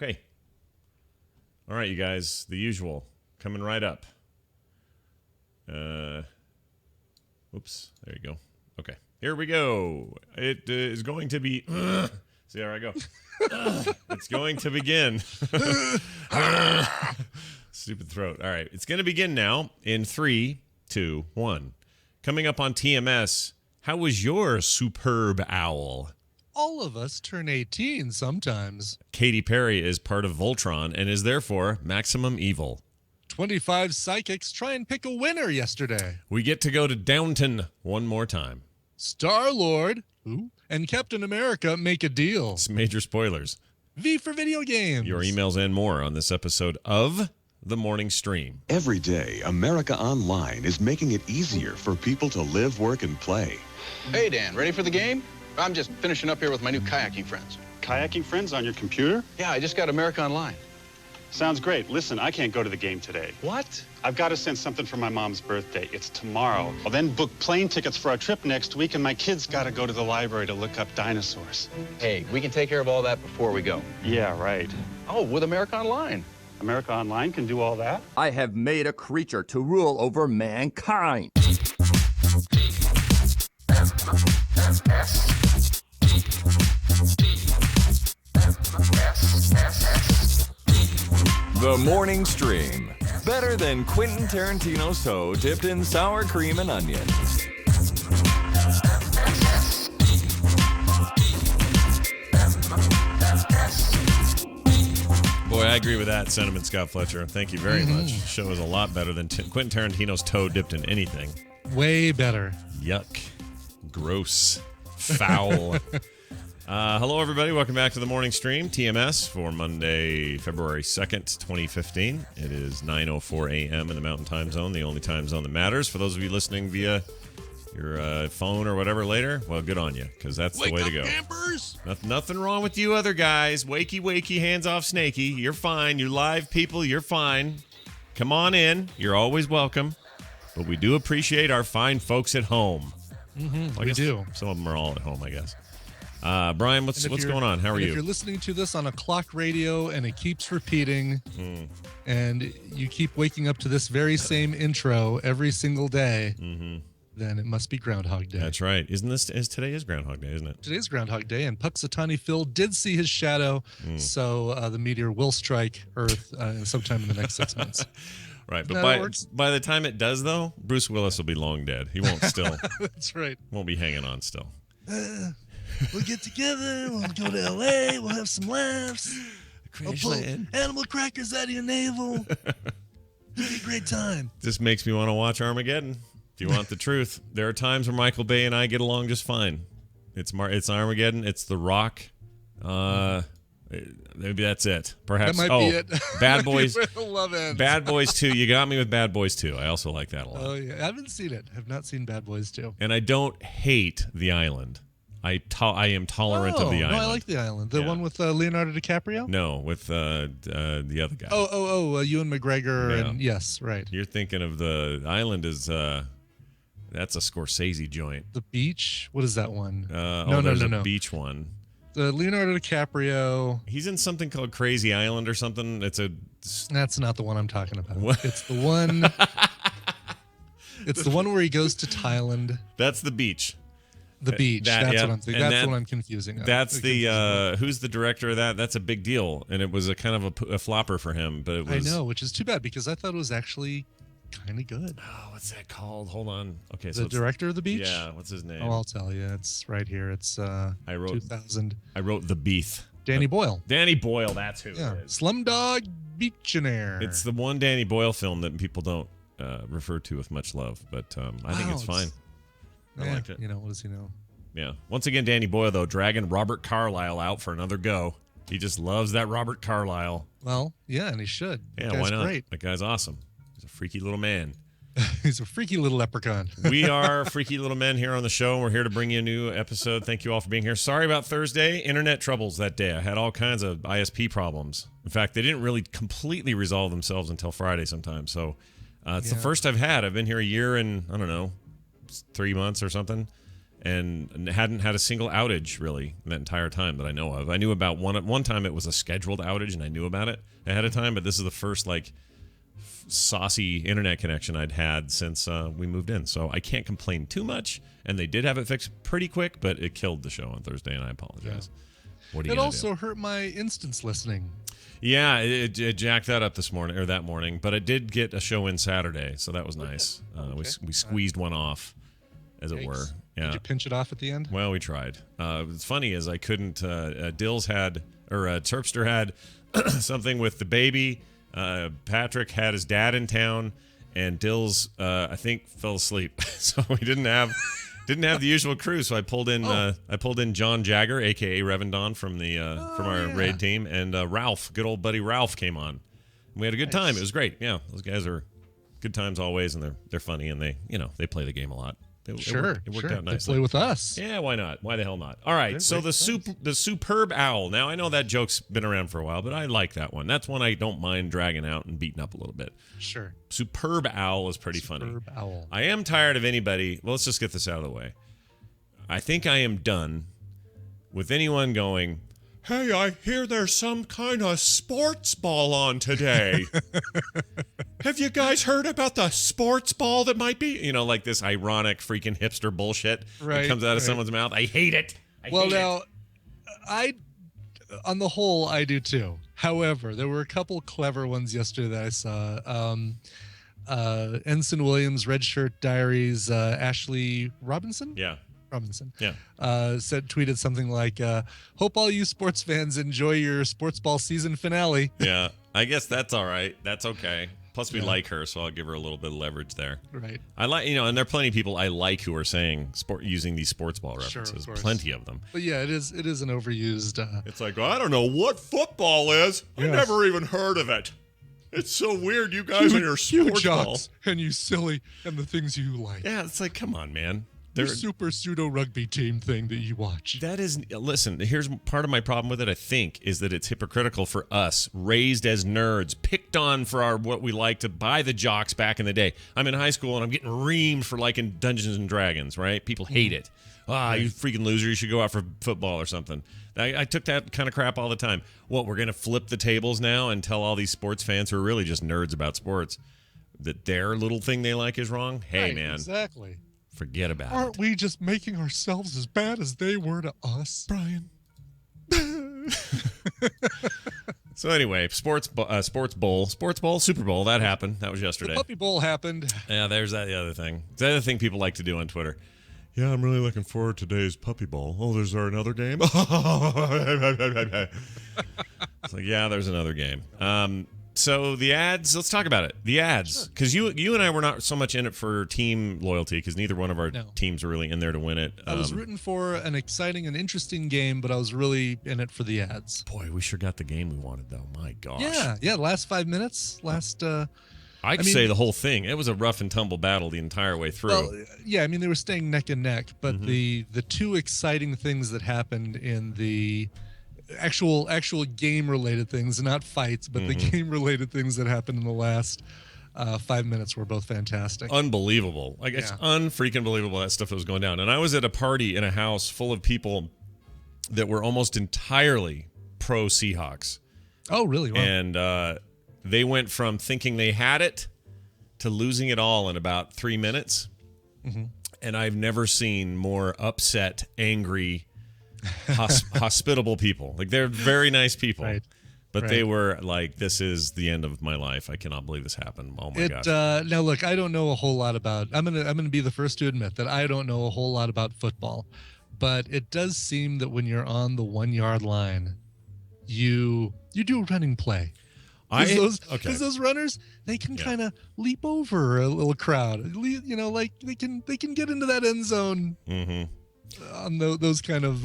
Okay. All right, you guys. The usual. Coming right up. Oops. There you go. Okay. Here we go. It is going to be... See, there I go. It's going to begin. Stupid throat. All right. It's going to begin now in 3, 2, 1. Coming up on TMS, how was your superb owl? All of us turn 18 sometimes. Katy Perry is part of Voltron and is therefore maximum evil. 25 psychics try and pick a winner yesterday. We get to go to Downton one more time. Star-Lord and Captain America make a deal. It's major spoilers. V for video games. Your emails and more on this episode of The Morning Stream. Every day, America Online is making it easier for people to live, work, and play. Hey, Dan, ready for the game? I'm just finishing up here with my new kayaking friends. Kayaking friends on your computer? Yeah, I just got America Online. Sounds great. Listen, I can't go to the game today. What? I've got to send something for my mom's birthday. It's tomorrow. I'll then book plane tickets for our trip next week, and my kids got to go to the library to look up dinosaurs. Hey, we can take care of all that before we go. Yeah, right. Oh, with America Online. America Online can do all that? I have made a creature to rule over mankind. The Morning Stream. Better than Quentin Tarantino's toe dipped in sour cream and onions. Boy, I agree with that sentiment, Scott Fletcher. Thank you very much. The show is a lot better than Quentin Tarantino's toe dipped in anything. Way better. Yuck. Gross. Foul. Hello, everybody. Welcome back to the Morning Stream, TMS, for Monday, February 2nd, 2015. It is 9:04 a.m. in the Mountain Time Zone, the only time zone that matters. For those of you listening via your phone or whatever later, well, good on you, because that's the way to go. Campers! Nothing wrong with you other guys. Wakey, wakey, hands off Snakey. You're fine. You live people, you're fine. Come on in. You're always welcome. But we do appreciate our fine folks at home. Mm-hmm, we do. Some of them are all at home, I guess. Brian, what's going on? How are you? If you're listening to this on a clock radio and it keeps repeating and you keep waking up to this very same intro every single day, then it must be Groundhog Day. That's right. Today is Groundhog Day, isn't it? Today's Groundhog Day, and Puxatawny Phil did see his shadow, so the meteor will strike Earth sometime in the next 6 months. Right, but by the time it does, though, Bruce Willis will be long dead. He won't still. That's right. Won't be hanging on still. We'll get together. We'll go to L.A. We'll have some laughs. I'll pull animal crackers out of your navel. It'll be a great time. This makes me want to watch Armageddon. If you want the truth, there are times where Michael Bay and I get along just fine. It's Armageddon. It's The Rock. Maybe that's it. Perhaps. That might be it. Bad Boys. Love Ends. Bad Boys 2. You got me with Bad Boys 2. I also like that a lot. Oh yeah, I haven't seen it. I've not seen Bad Boys 2. And I don't hate The Island. I am tolerant of The Island. No, I like The Island. The one with Leonardo DiCaprio? No, with the other guy. Ewan McGregor. Yeah. And yes, right. You're thinking of The Island as that's a Scorsese joint. The Beach? What is that one? No. A beach one. The Leonardo DiCaprio. He's in something called Crazy Island or something. That's not the one I'm talking about. What? It's the one. It's the one where he goes to Thailand. That's The Beach. The Beach. That's what I'm thinking. That's what I'm confusing. That's who's the director of that? That's a big deal, and it was a kind of a flopper for him. But it was. I know, which is too bad because I thought it was actually kind of good. Oh, what's that called? Hold on. Okay, the director of The Beach. Yeah, what's his name? Oh, I'll tell you. It's right here. It's 2000. I wrote The Beef. Danny Boyle. Danny Boyle. That's who it is. Slumdog Beachionaire. It's the one Danny Boyle film that people don't refer to with much love, but I think it's fine. I liked it. You know, what does he know? Yeah. Once again, Danny Boyle, though, dragging Robert Carlyle out for another go. He just loves that Robert Carlyle. Well, yeah, and he should. Yeah, why not? Great. That guy's awesome. He's a freaky little man. He's a freaky little leprechaun. We are freaky little men here on the show, and we're here to bring you a new episode. Thank you all for being here. Sorry about Thursday. Internet troubles that day. I had all kinds of ISP problems. In fact, they didn't really completely resolve themselves until Friday sometimes. So it's the first I've had. I've been here a year and, I don't know, 3 months or something. and hadn't had a single outage really that entire time that I know of. I knew about one time it was a scheduled outage, and I knew about it ahead of time, but this is the first like saucy internet connection I'd had since we moved in, so I can't complain too much. And they did have it fixed pretty quick, but it killed the show on Thursday, and I apologize. Yeah. What are you gonna also hurt my instance listening. Yeah, it jacked that up this morning or that morning, but I did get a show in Saturday, so that was nice. We squeezed one off, as it were. Yeah. Did you pinch it off at the end? Well, we tried. What's funny is I couldn't. Dills had, or Terpster had something with the baby. Patrick had his dad in town, and Dills, I think, fell asleep, so we didn't have the usual crew. So I pulled in John Jagger, aka Reverend Don, from our raid team, and Ralph, good old buddy Ralph, came on. We had a good time. It was great. Yeah, those guys are good times always, and they're funny, and they play the game a lot. It worked out nicely. They play with us. Yeah, why not? Why the hell not? All right, so the superb owl. Now, I know that joke's been around for a while, but I like that one. That's one I don't mind dragging out and beating up a little bit. Sure. Superb owl is pretty funny. Superb owl. I am tired of anybody. Well, let's just get this out of the way. I think I am done with anyone going, "Hey, I hear there's some kind of sports ball on today. Have you guys heard about the sports ball that might be?" Like this ironic freaking hipster bullshit that comes out of someone's mouth. I hate it. On the whole, I do too. However, there were a couple clever ones yesterday that I saw. Ensign Williams, Red Shirt Diaries, Ashley Robinson? Yeah. Robinson. Yeah. Tweeted something like, "Hope all you sports fans enjoy your sports ball season finale." Yeah. I guess that's all right. That's okay. Plus, we like her, so I'll give her a little bit of leverage there. Right. I like, and there are plenty of people I like who are saying using these sports ball references. Sure, plenty of them. But yeah, it is an overused. It's like, I don't know what football is. Yes. I never even heard of it. It's so weird, you guys and your sports ball. And you silly, and the things you like. Yeah, it's like, come on, man. The super pseudo rugby team thing that you watch. That is, listen, here's part of my problem with it, I think, is that it's hypocritical for us, raised as nerds, picked on for what we like to buy the jocks back in the day. I'm in high school and I'm getting reamed for liking Dungeons and Dragons, right? People hate it. You freaking loser, you should go out for football or something. I took that kind of crap all the time. What, we're going to flip the tables now and tell all these sports fans who are really just nerds about sports that their little thing they like is wrong? Hey, man. Exactly. Forget about it. Aren't we just making ourselves as bad as they were to us, Brian? So anyway, sports bowl, Super Bowl, that happened. That was yesterday. The Puppy Bowl happened. Yeah, there's the other thing. The other thing people like to do on Twitter. Yeah, I'm really looking forward to today's Puppy Bowl. Oh, there's another game? It's like, yeah, there's another game. So the ads, let's talk about it. The ads, because you and I were not so much in it for team loyalty, because neither one of our teams were really in there to win it. I was rooting for an exciting and interesting game, but I was really in it for the ads. Boy, we sure got the game we wanted, though. My gosh. Yeah. Last 5 minutes, I'd say the whole thing. It was a rough and tumble battle the entire way through. Well, yeah, I mean, they were staying neck and neck, but the two exciting things that happened in the actual game related things, not fights, but the game related things that happened in the last 5 minutes were both fantastic. Unbelievable. It's unfreaking believable that stuff that was going down. And I was at a party in a house full of people that were almost entirely pro Seahawks. Oh, really? Wow. And they went from thinking they had it to losing it all in about 3 minutes. And I've never seen more upset, angry, hospitable people. Like, they're very nice people, but they were like, "This is the end of my life. I cannot believe this happened." Oh my gosh! Now look, I don't know a whole lot about. I'm gonna be the first to admit that I don't know a whole lot about football, but it does seem that when you're on the 1 yard line, you do a running play. Because those runners, they can kind of leap over a little crowd. Like they can get into that end zone. On those kind of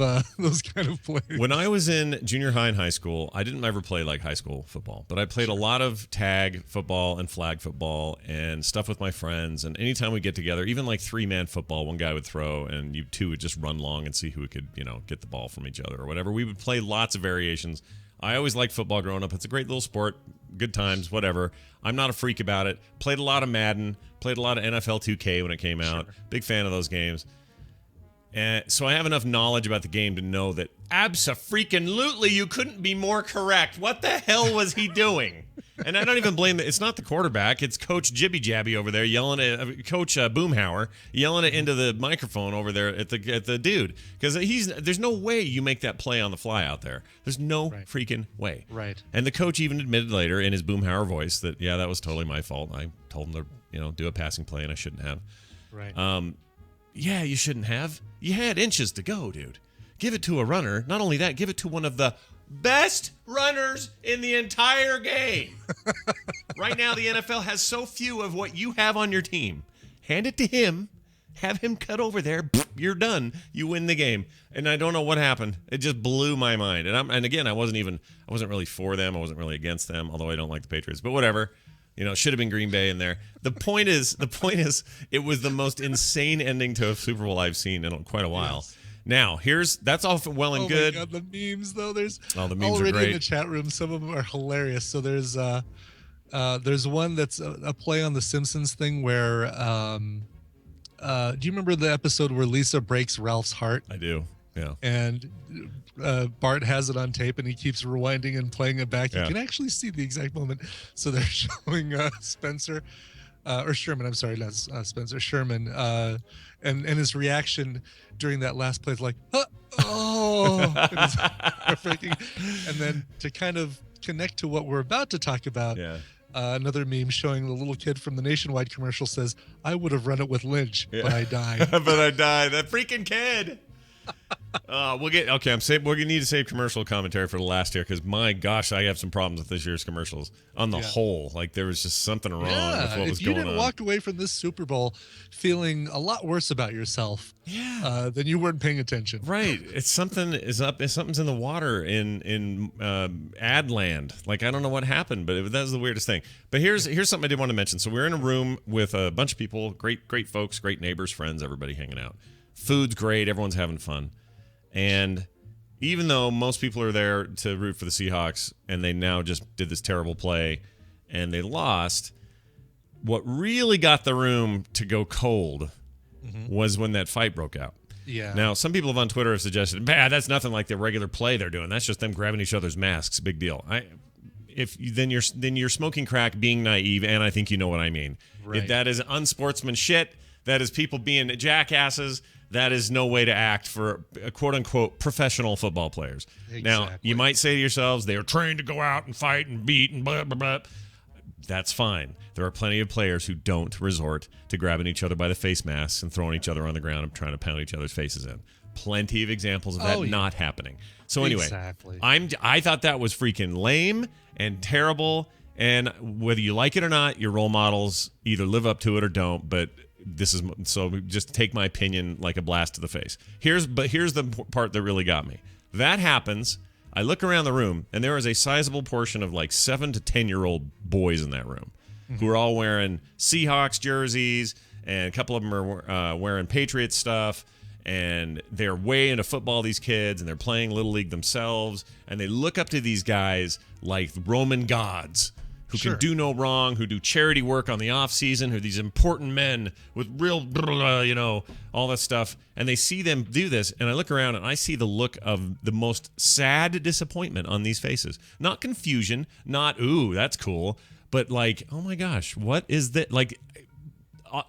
plays. When I was in junior high and high school, I didn't ever play like high school football, but I played a lot of tag football and flag football and stuff with my friends. And anytime we get together, even like 3-man football, one guy would throw and you two would just run long and see who could, get the ball from each other or whatever. We would play lots of variations. I always liked football growing up. It's a great little sport, good times, whatever. I'm not a freak about it. Played a lot of Madden, played a lot of NFL 2K when it came out. Big fan of those games. So I have enough knowledge about the game to know that abso-freaking-lutely you couldn't be more correct. What the hell was he doing? And I don't even blame it's not the quarterback. It's Coach Jibby Jabby over there yelling at Coach Boomhauer, yelling it into the microphone over there at the dude. Because there's no way you make that play on the fly out there. There's no freaking way. Right. And the coach even admitted later in his Boomhauer voice that, yeah, that was totally my fault. I told him to do a passing play and I shouldn't have. Right. Yeah, you shouldn't have. You had inches to go, dude. Give it to a runner. Not only that, give it to one of the best runners in the entire game. Right now, the NFL has so few of what you have on your team. Hand it to him. Have him cut over there. You're done. You win the game. And I don't know what happened. It just blew my mind. And again, I wasn't really for them. I wasn't really against them, although I don't like the Patriots. But whatever. It should have been Green Bay in there. The point is, it was the most insane ending to a Super Bowl I've seen in quite a while. Yes. Now, that's all well and good. Oh my God, the memes though. There's the memes already are great in the chat room. Some of them are hilarious. So there's one that's a play on the Simpsons thing where do you remember the episode where Lisa breaks Ralph's heart? I do. Yeah. And Bart has it on tape and he keeps rewinding and playing it back. You can actually see the exact moment. So they're showing Spencer or Sherman. I'm sorry, not Spencer. Sherman. And his reaction during that last play is like, oh, and then to kind of connect to what we're about to talk about. Yeah. Another meme showing the little kid from the Nationwide commercial says, "I would have run it with Lynch, but I died." But I died. That freaking kid. We need to save commercial commentary for the last year because my gosh, I have some problems with this year's commercials on the whole. Like there was just something wrong with what was going on. If you didn't walk away from this Super Bowl feeling a lot worse about yourself, then you weren't paying attention. Right. It's something is up. Something's in the water in ad land. Like I don't know what happened, but that's the weirdest thing. But here's something I did want to mention. So we're in a room with a bunch of people, great folks, great neighbors, friends, everybody hanging out. Food's great. Everyone's having fun. And even though most people are there to root for the Seahawks and they now just did this terrible play and they lost, what really got the room to go cold was when that fight broke out. Yeah. Now, some people on Twitter have suggested, that's nothing like the regular play they're doing. That's just them grabbing each other's masks. Big deal. Then you're smoking crack, being naive, and I think you know what I mean. Right. If that is unsportsman shit, that is people being jackasses. That is no way to act for quote-unquote professional football players. Exactly. Now, you might say to yourselves, they are trained to go out and fight and beat and blah, blah, blah. That's fine. There are plenty of players who don't resort to grabbing each other by the face masks and throwing each other on the ground and trying to pound each other's faces in. Plenty of examples of that not happening. So anyway, I thought that was freaking lame and terrible. And whether you like it or not, your role models either live up to it or don't. But so just take my opinion like a blast to the face. Here's the part that really got me. That happens. I look around the room, and there is a sizable portion of like 7 to 10-year-old boys in that room who are all wearing Seahawks jerseys, and a couple of them are wearing Patriots stuff, and they're way into football, these kids, and they're playing Little League themselves, and they look up to these guys like Roman gods who can do no wrong, who do charity work on the off season, who are these important men with real, all that stuff. And they see them do this, and I look around and I see the look of the most sad disappointment on these faces. Not confusion, not, ooh, that's cool, but like, oh my gosh, what is that? Like,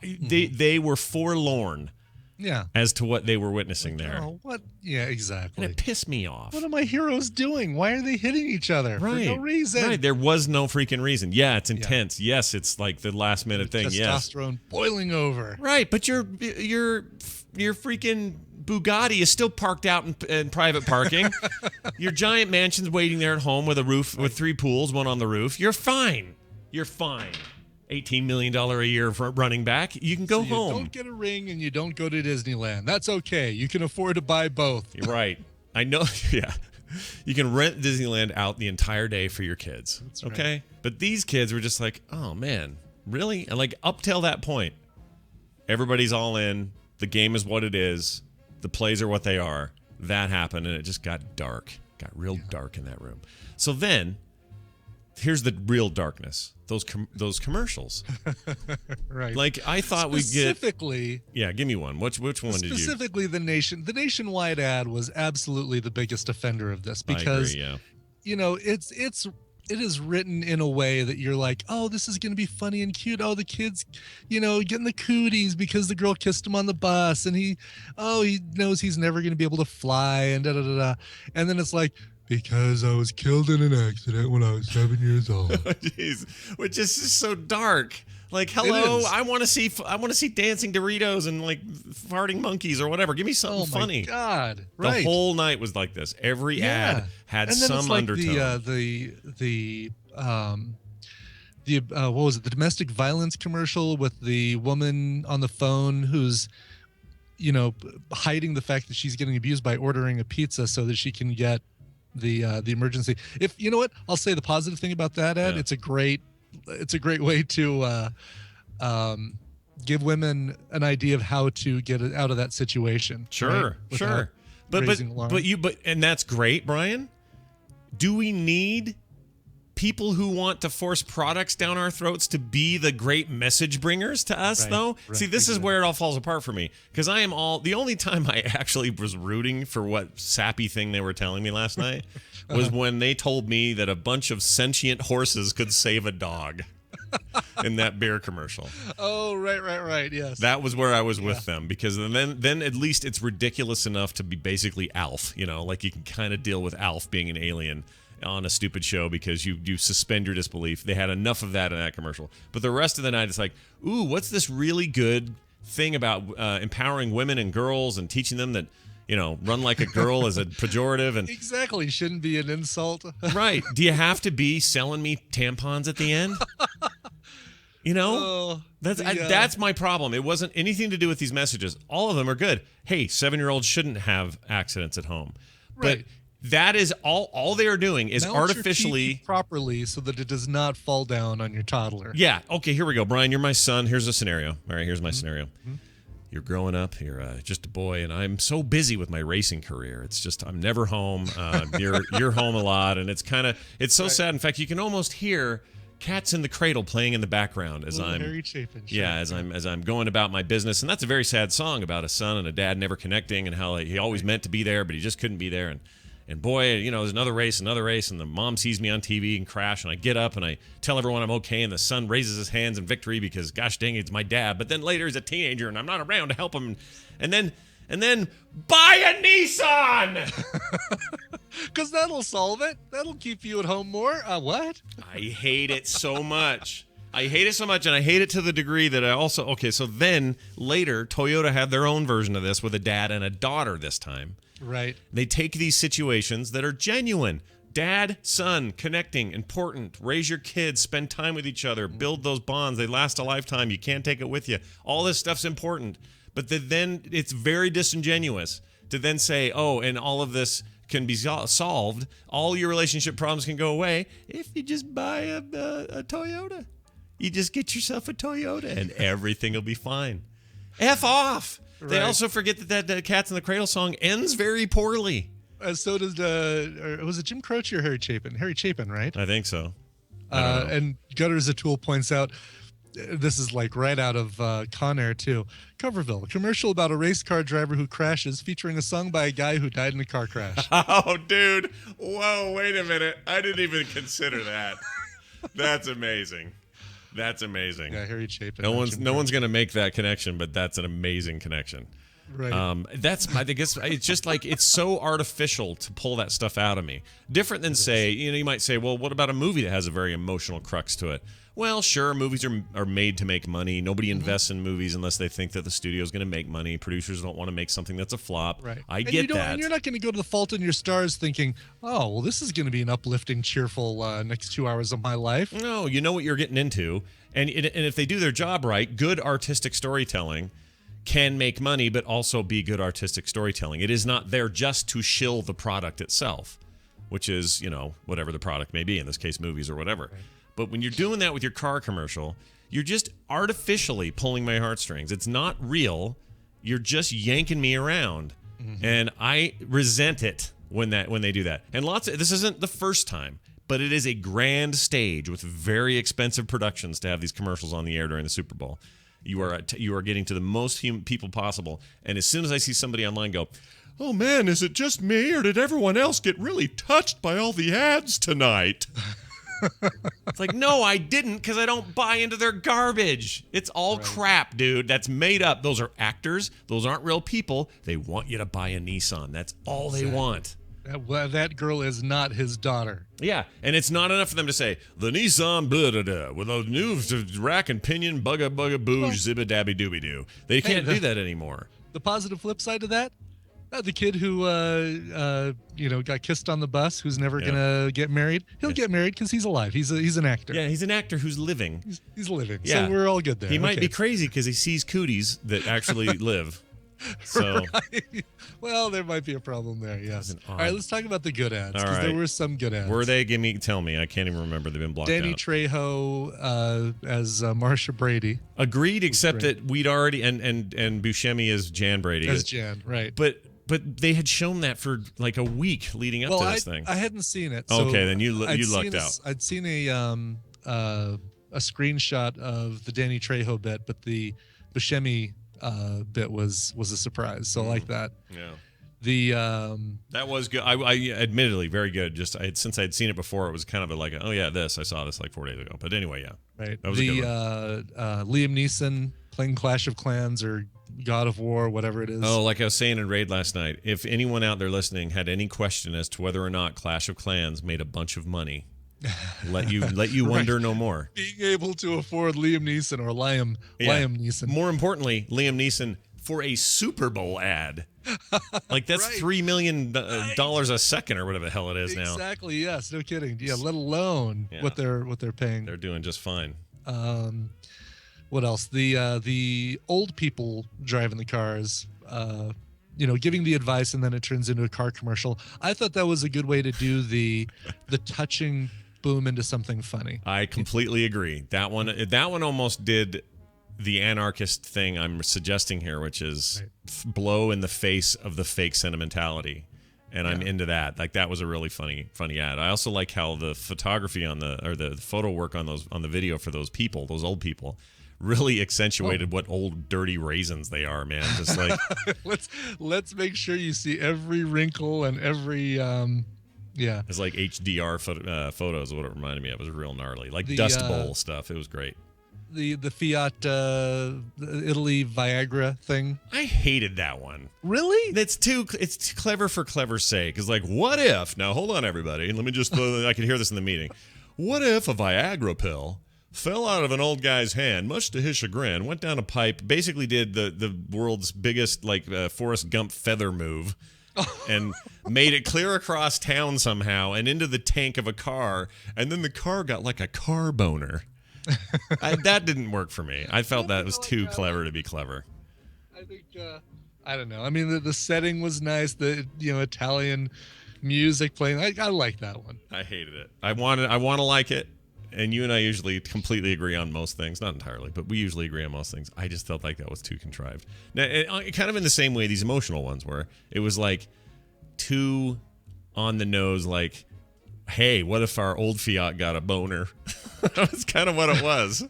they were forlorn. Yeah. As to what they were witnessing there. Oh, what? Yeah, exactly. And it pissed me off. What are my heroes doing? Why are they hitting each other? Right. For no reason. Right. There was no freaking reason. Yeah, it's intense. Yeah. Yes, it's like the last minute thing. Testosterone boiling over. Right, but your freaking Bugatti is still parked out in private parking. Your giant mansion's waiting there at home with a roof with 3 pools, one on the roof. You're fine. You're fine. $18 million a year for running back. You can go home. You don't get a ring and you don't go to Disneyland. That's okay. You can afford to buy both. You're right. I know. Yeah. You can rent Disneyland out the entire day for your kids. That's right. Okay? But these kids were just like, oh, man, really? And like up till that point, everybody's all in. The game is what it is. The plays are what they are. That happened, and it just got dark. Got real dark in that room. So then here's the real darkness. Those commercials. Right. Like, I thought we'd get... Specifically... Yeah, give me one. Which one did you... Specifically, the nationwide ad was absolutely the biggest offender of this because, I agree, yeah. you know, it is written in a way that you're like, oh, this is going to be funny and cute. Oh, the kid's, you know, getting the cooties because the girl kissed him on the bus, and he knows he's never going to be able to fly, and da da da da. And then it's like, because I was killed in an accident when I was 7 years old. Jeez, which is just so dark. Like, hello, I want to see dancing Doritos and like farting monkeys or whatever. Give me something funny. Oh my God! Right. The whole night was like this. Every ad had and then some it's like undertone. What was it? The domestic violence commercial with the woman on the phone who's, you know, hiding the fact that she's getting abused by ordering a pizza so that she can get the emergency. If you know what, I'll say the positive thing about that ad. Yeah. It's a great way to give women an idea of how to get out of that situation. Sure, right? sure. But and that's great, Brian. Do we need people who want to force products down our throats to be the great message bringers to us, though? Right, See, this is where it all falls apart for me, because I am the only time I actually was rooting for what sappy thing they were telling me last night was when they told me that a bunch of sentient horses could save a dog in that beer commercial. Oh, right, yes. That was where I was with them, because then at least it's ridiculous enough to be basically Alf, you know, like you can kind of deal with Alf being an alien on a stupid show because you suspend your disbelief. They had enough of that in that commercial. But the rest of the night, it's like, ooh, what's this really good thing about empowering women and girls and teaching them that, you know, run like a girl is a pejorative and exactly shouldn't be an insult. Right. Do you have to be selling me tampons at the end? You know, that's my problem. It wasn't anything to do with these messages. All of them are good. Hey, 7-year-olds shouldn't have accidents at home. Right. But that is all they are doing is Mount artificially your teeth properly so that it does not fall down on your toddler. Yeah. Okay, here we go. Brian, you're my son. Here's a scenario. All right, here's my scenario. You're growing up. You're just a boy, and I'm so busy with my racing career. It's just I'm never home. You're home a lot, and it's so sad. In fact, you can almost hear Cats in the Cradle playing in the background as I'm Harry Chapin. as I'm going about my business, and that's a very sad song about a son and a dad never connecting, and how he always meant to be there, but he just couldn't be there, and boy, you know, there's another race, and the mom sees me on TV and crash, and I get up and I tell everyone I'm okay, and the son raises his hands in victory because, gosh dang it, it's my dad. But then later he's a teenager, and I'm not around to help him, and then buy a Nissan, because that'll solve it. That'll keep you at home more. What? I hate it so much. And I hate it to the degree that I also so then later Toyota had their own version of this with a dad and a daughter this time. Right. They take these situations that are genuine. Dad, son, connecting, important. Raise your kids, spend time with each other, build those bonds. They last a lifetime. You can't take it with you. All this stuff's important. But then it's very disingenuous to then say, oh, and all of this can be solved. All your relationship problems can go away if you just buy a Toyota. You just get yourself a Toyota and everything will be fine. F off. Right. They also forget that Cats in the Cradle song ends very poorly. So does was it Jim Croce or Harry Chapin? Harry Chapin, right? I think so. And Gutters O'Toole points out, this is like right out of Con Air too. Coverville, a commercial about a race car driver who crashes, featuring a song by a guy who died in a car crash. Oh, dude. Whoa, wait a minute. I didn't even consider that. That's amazing. That's amazing. Yeah, Harry Chapin. No one's gonna make that connection, but that's an amazing connection. Right. I guess it's just like it's so artificial to pull that stuff out of me. Different than say, you might say, well, what about a movie that has a very emotional crux to it? Well, sure, movies are made to make money. Nobody invests in movies unless they think that the studio is going to make money. Producers don't want to make something that's a flop. Right. I get that. And you're not going to go to The Fault in Your Stars thinking, oh, well, this is going to be an uplifting, cheerful next 2 hours of my life. No, you know what you're getting into. And if they do their job right, good artistic storytelling can make money, but also be good artistic storytelling. It is not there just to shill the product itself, which is, whatever the product may be, in this case, movies or whatever. Right. But when you're doing that with your car commercial, you're just artificially pulling my heartstrings. It's not real. You're just yanking me around. Mm-hmm. And I resent it when they do that. And this isn't the first time. but it is a grand stage with very expensive productions to have these commercials on the air during the Super Bowl. You are getting to the most people possible. And as soon as I see somebody online go, "Oh man, is it just me or did everyone else get really touched by all the ads tonight?" It's like, no, I didn't, because I don't buy into their garbage. It's all crap, dude. That's made up. Those are actors. Those aren't real people. They want you to buy a Nissan. That's all they want. That girl is not his daughter. Yeah, and it's not enough for them to say, the Nissan blah-da-da, with a new rack and pinion, bugga-bugga-boo, zibba-dabby-dooby-doo. They can't do that anymore. The positive flip side to that, the kid who got kissed on the bus, who's never gonna get married, he'll get married because he's alive. He's an actor. Yeah, he's an actor who's living. He's living. Yeah. So we're all good there. He might be crazy because he sees cooties that actually live. So, right. Well, there might be a problem there. Yes. All right, let's talk about the good ads, All because right. there were some good ads. Were they? Tell me. I can't even remember. They've been blocked Danny out. Trejo as Marsha Brady. Agreed, except that we'd already and Buscemi as Jan Brady. As Jan, right. But they had shown that for like a week leading up to this thing. I hadn't seen it. So okay, then you lucked out. I'd seen a screenshot of the Danny Trejo bit, but the Buscemi bit was a surprise. So I like that. Yeah. That was good. I admittedly very good. Since I'd seen it before, it was kind of oh yeah, I saw this like 4 days ago. But anyway, yeah. Right. That was a good one. Liam Neeson playing Clash of Clans or God of War, whatever it is. Oh, like I was saying in Raid last night, if anyone out there listening had any question as to whether or not Clash of Clans made a bunch of money, let you wonder no more. Being able to afford Liam Neeson or Liam Neeson. More importantly, Liam Neeson for a Super Bowl ad. Like that's $3 million a second or whatever the hell it is now. Exactly. Yes. No kidding. Yeah. Let alone what they're paying. They're doing just fine. What else? The old people driving the cars, giving the advice, and then it turns into a car commercial. I thought that was a good way to do the touching boom into something funny. I completely agree. That one almost did the anarchist thing I'm suggesting here, which is blow in the face of the fake sentimentality. And I'm into that. Like that was a really funny ad. I also like how the photography the photo work on the video for those old people, really accentuated what old dirty raisins they are, man. Just like let's make sure you see every wrinkle and every It's like HDR photos. What it reminded me of. It was real gnarly, like Dust Bowl stuff. It was great. The Fiat Italy Viagra thing. I hated that one. Really? It's too clever for clever's sake. It's like, what if? Now hold on, everybody. Let me just. I can hear this in the meeting. What if a Viagra pill fell out of an old guy's hand, much to his chagrin, went down a pipe, basically did the world's biggest Forrest Gump feather move, and made it clear across town somehow and into the tank of a car, and then the car got like a car boner. That didn't work for me. I felt that was too clever to be clever. I think I don't know. I mean, the setting was nice. The Italian music playing. I like that one. I hated it. I want to like it. And you and I usually completely agree on most things. Not entirely, but we usually agree on most things. I just felt like that was too contrived. Now, kind of in the same way these emotional ones were. It was like too on the nose, like, hey, what if our old Fiat got a boner? That was kind of what it was.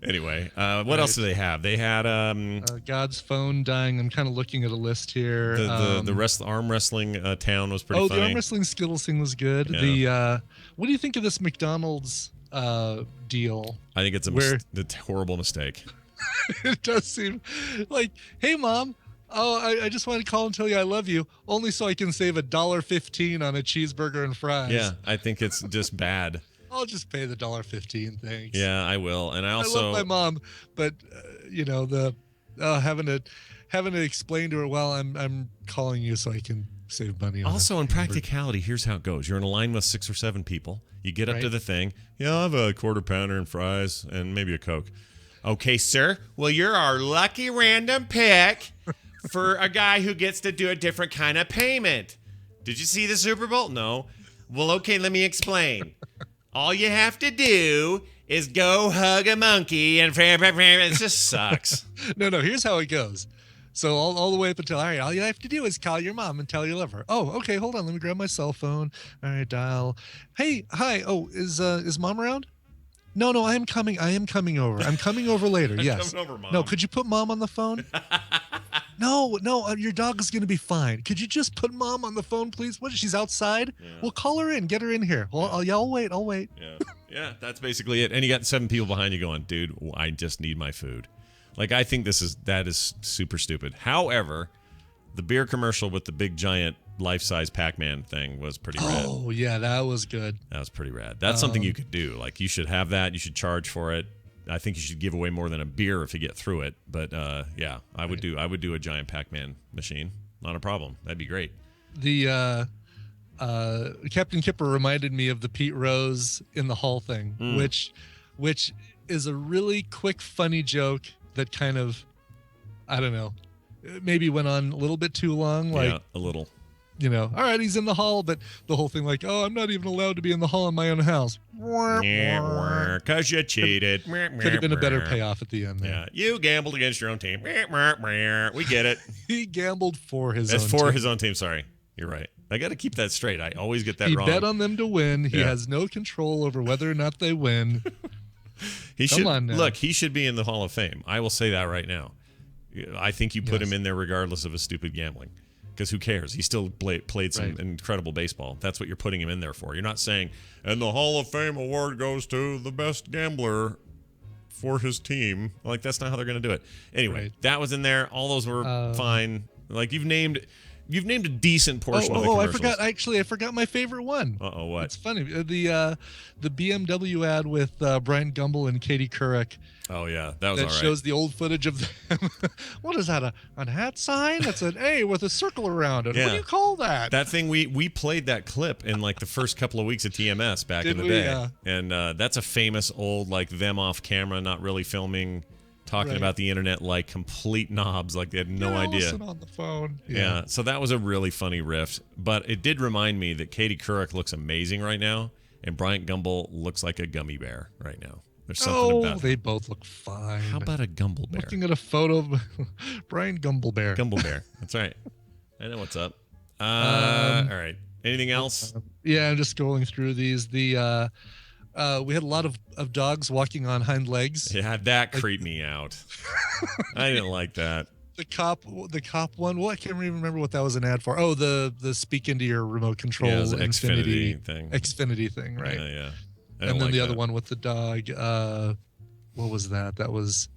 Anyway, what else do they have? They had God's phone dying. I'm kind of looking at a list here. The arm wrestling town was pretty funny. The arm wrestling Skittles thing was good. Yeah. What do you think of this McDonald's deal? I think it's a horrible mistake. It does seem like, hey, Mom, I just want to call and tell you I love you, only so I can save $1.15 on a cheeseburger and fries. Yeah, I think it's just bad. I'll just pay the $1.15. Thanks. Yeah, I will. And I love my mom, but having to explain to her, well, I'm calling you so I can save money. Also, in practicality, here's how it goes: you're in a line with 6 or 7 people. You get up to the thing. Yeah, I'll have a quarter pounder and fries and maybe a Coke. Okay, sir. Well, you're our lucky random pick for a guy who gets to do a different kind of payment. Did you see the Super Bowl? No. Well, okay, let me explain. All you have to do is go hug a monkey and it just sucks. No, here's how it goes. So all the way up until, all right, all you have to do is call your mom and tell you love her. Oh, okay, hold on. Let me grab my cell phone. All right, dial. Hey, hi. Oh, is mom around? No, I am coming. I am coming over. I'm coming over later. Yes. coming over, Mom. No, could you put mom on the phone? No, your dog is going to be fine. Could you just put mom on the phone, please? What? She's outside? Yeah. Well, call her in. Get her in here. Well, I'll wait. I'll wait. Yeah, that's basically it. And you got 7 people behind you going, dude, I just need my food. Like, I think that is super stupid. However, the beer commercial with the big giant life-size Pac-Man thing was pretty rad. Oh, yeah, that was good. That was pretty rad. That's something you could do. Like, you should have that. You should charge for it. I think you should give away more than a beer if you get through it. But yeah, I would do a giant Pac-Man machine. Not a problem. That'd be great. The Captain Kipper reminded me of the Pete Rose in the hall thing, which is a really quick, funny joke that kind of, I don't know, maybe went on a little bit too long. Like, yeah, a little. You know, all right, he's in the hall, but the whole thing like, oh, I'm not even allowed to be in the hall in my own house. Because you cheated. Could have been a better payoff at the end there. Yeah, you gambled against your own team. We get it. He gambled for his That's own for team. his own team. Sorry. You're right. I got to keep that straight. I always get that wrong. He bet on them to win. He Yeah. has no control over whether or not they win. He Come should on now. look. He should be in the Hall of Fame. I will say that right now. I think you put Yes. him in there regardless of his stupid gambling, because who cares? He still played some Right. incredible baseball. That's what you're putting him in there for. You're not saying, and the Hall of Fame award goes to the best gambler for his team. Like, that's not how they're going to do it. Anyway, Right. that was in there. All those were fine. Like, you've named a decent portion of the I commercials. forgot. Actually, I forgot my favorite one. Uh-oh, what? It's funny. The BMW ad with Brian Gumble and Katie Couric Oh, yeah. That was that all right. shows the old footage of them. What is that? A hat sign? That's an A with a circle around it. Yeah. What do you call that? That thing, we played that clip in like the first couple of weeks of TMS back in Did the we? day. Yeah. And that's a famous old, like, them off camera, not really filming, talking Right. about the internet like complete knobs, like they had no Yeah, idea. listen on the phone. Yeah. So that was a really funny riff. But it did remind me that Katie Couric looks amazing right now, and Bryant Gumbel looks like a gummy bear right now. There's something about they both look fine. How about a Gumble bear? Looking at a photo of Brian Gumble Bear. Gumble bear. That's right. I know what's up. All right. Anything else? Yeah, I'm just scrolling through these. We had a lot of dogs walking on hind legs. Yeah, that creeped me out. I didn't like that. The cop one. Well, I can't even remember what that was an ad for. Oh, the speak into your remote control Yeah, it was an Xfinity thing. Xfinity thing, right? Yeah. And then the other one with the dog. What was that? That was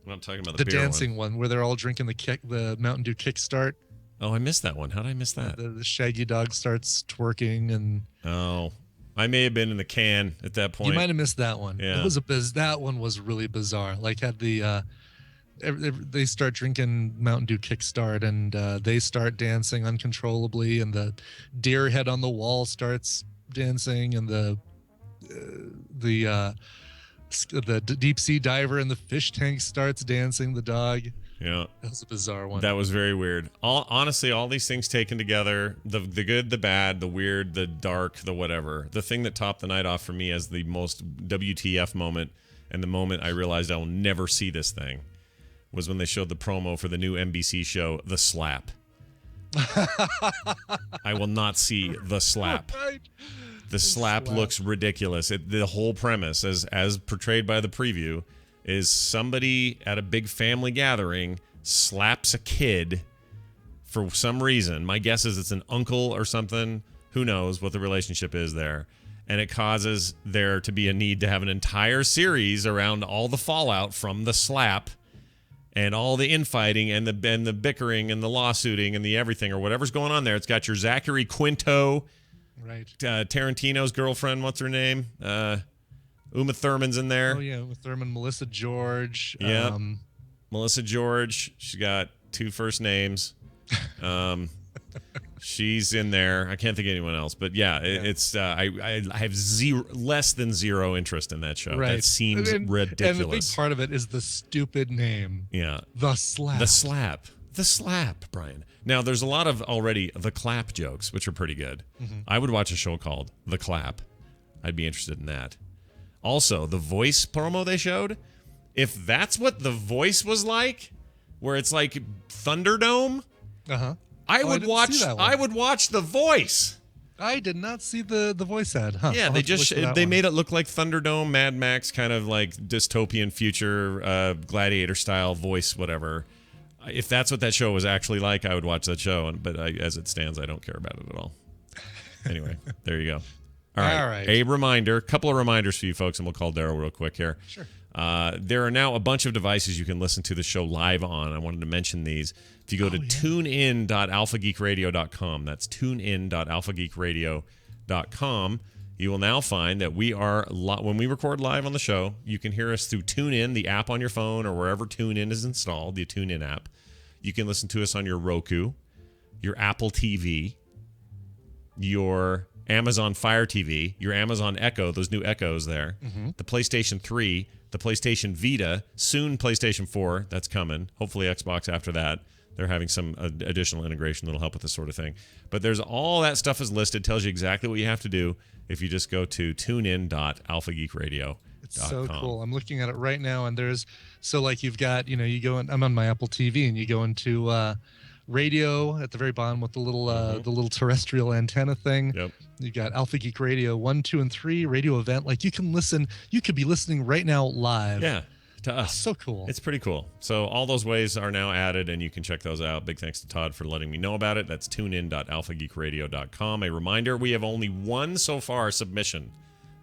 I'm talking about the beer dancing one where they're all drinking the Mountain Dew Kickstart. Oh, I missed that one. How did I miss that? The shaggy dog starts twerking, and Oh, I may have been in the can at that point. you might have missed that one. Yeah. It was that one was really bizarre. Like, had the they start drinking Mountain Dew Kickstart, and they start dancing uncontrollably, and the deer head on the wall starts dancing, and the deep sea diver in the fish tank starts dancing. The dog. Yeah. That was a bizarre one. That was very weird. Honestly, all these things taken together, the good, the bad, the weird, the dark, the whatever. The thing that topped the night off for me as the most WTF moment, and the moment I realized I will never see this thing, was when they showed the promo for the new NBC show, The Slap. I will not see The Slap. Right. The slap looks ridiculous. The whole premise, as portrayed by the preview, is somebody at a big family gathering slaps a kid for some reason. My guess is it's an uncle or something. Who knows what the relationship is there. And it causes there to be a need to have an entire series around all the fallout from the slap and all the infighting and the bickering and the lawsuiting and the everything or whatever's going on there. It's got your Zachary Quinto, Right. Tarantino's girlfriend, what's her name? Uma Thurman's in there. Oh yeah, with Thurman, Melissa George. Yep. Melissa George. She's got 2 first names. She's in there. I can't think of anyone else, but yeah, it's. I have less than zero interest in that show. Right. That seems ridiculous. And the big part of it is the stupid name. Yeah. The Slap. The Slap. The Slap, Brian. Now, there's a lot of already the clap jokes, which are pretty good. Mm-hmm. I would watch a show called The Clap. I'd be interested in that. Also, the voice promo they showed, if that's what the voice was like where it's like Thunderdome. Uh-huh. I would didn't watch. see that one. I would watch The Voice. I did not see the voice ad. Huh. Yeah, I'll they have to just look for that they one. made it look like Thunderdome, Mad Max, kind of like dystopian future, gladiator style voice, whatever. If that's what that show was actually like, I would watch that show. But as it stands, I don't care about it at all. Anyway, there you go. All right. A reminder, couple of reminders for you folks, and we'll call Daryl real quick here. Sure. There are now a bunch of devices you can listen to the show live on. I wanted to mention these. If you go to tunein.alphageekradio.com, that's tunein.alphageekradio.com, you will now find that we are, when we record live on the show, you can hear us through TuneIn, the app on your phone, or wherever TuneIn is installed, the TuneIn app. You can listen to us on your Roku, your Apple TV, your Amazon Fire TV, your Amazon Echo, those new Echoes there, the PlayStation 3, the PlayStation Vita, soon PlayStation 4, that's coming, hopefully Xbox after that. They're having some additional integration that'll help with this sort of thing. But there's all that stuff is listed, tells you exactly what you have to do if you just go to tunein.alphageekradio.com. It's so cool. I'm looking at it right now, and you've got, you go in, I'm on my Apple TV, and you go into radio at the very bottom with the little terrestrial antenna thing. Yep. You got Alpha Geek Radio 1, 2, and 3 radio event. Like you could be listening right now live. Yeah, to us. So cool. It's pretty cool. So all those ways are now added, and you can check those out. Big thanks to Todd for letting me know about it. That's tunein.alphageekradio.com. A reminder, we have only one so far submission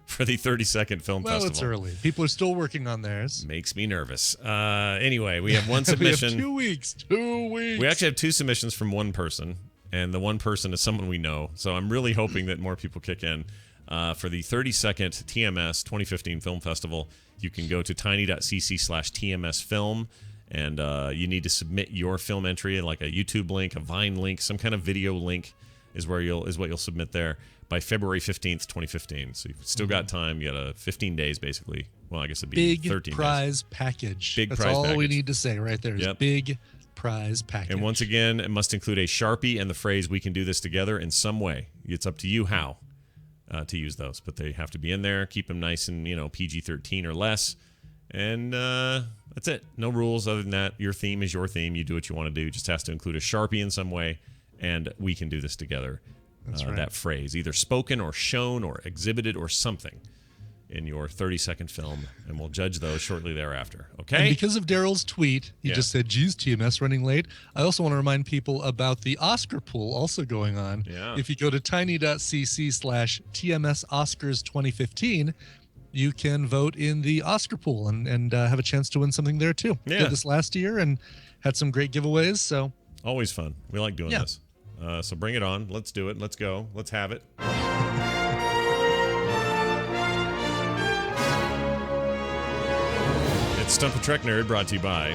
for the 32nd Film Festival. Well, it's early. People are still working on theirs. Makes me nervous. Anyway, we have one submission. We have 2 weeks. 2 weeks. We actually have 2 submissions from one person, and the one person is someone we know. So I'm really hoping that more people kick in. For the 32nd TMS 2015 Film Festival, you can go to tiny.cc/TMSfilm, and you need to submit your film entry, like a YouTube link, a Vine link, some kind of video link is what you'll submit there by February 15th, 2015. So you've still got time. You got 15 days, basically. Well, I guess it'd be 13 big prize days. package. Big That's prize all package. we need to say right there. Is big prize package. And once again, it must include a Sharpie and the phrase, "We can do this together," in some way. It's up to you how to use those, but they have to be in there. Keep them nice and, PG-13 or less. And that's it. No rules other than that. Your theme is your theme. You do what you want to do. Just has to include a Sharpie in some way, and "we can do this together." That's right. That phrase, either spoken or shown or exhibited or something in your 30-second film, and we'll judge those shortly thereafter. Okay? And because of Daryl's tweet, he just said, geez, TMS running late. I also want to remind people about the Oscar pool also going on. Yeah. If you go to tiny.cc/TMS Oscars 2015, you can vote in the Oscar pool and have a chance to win something there too. Yeah. Did this last year and had some great giveaways. So Always fun. We like doing this. So bring it on. Let's do it. Let's go. Let's have it. It's Stump the Trek Nerd, brought to you by...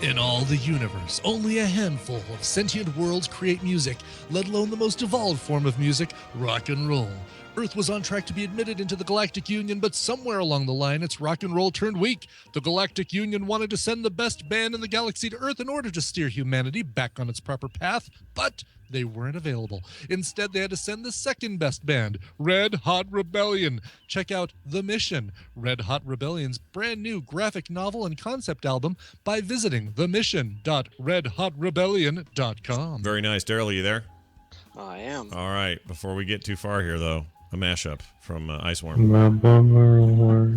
In all the universe, only a handful of sentient worlds create music, let alone the most evolved form of music, rock and roll. Earth was on track to be admitted into the Galactic Union, but somewhere along the line, its rock and roll turned weak. The Galactic Union wanted to send the best band in the galaxy to Earth in order to steer humanity back on its proper path, but they weren't available. Instead, they had to send the second best band, Red Hot Rebellion. Check out The Mission, Red Hot Rebellion's brand new graphic novel and concept album, by visiting themission.redhotrebellion.com. Very nice. Daryl, are you there? I am. All right. Before we get too far here, though, a mashup from Iceworm. My bummer.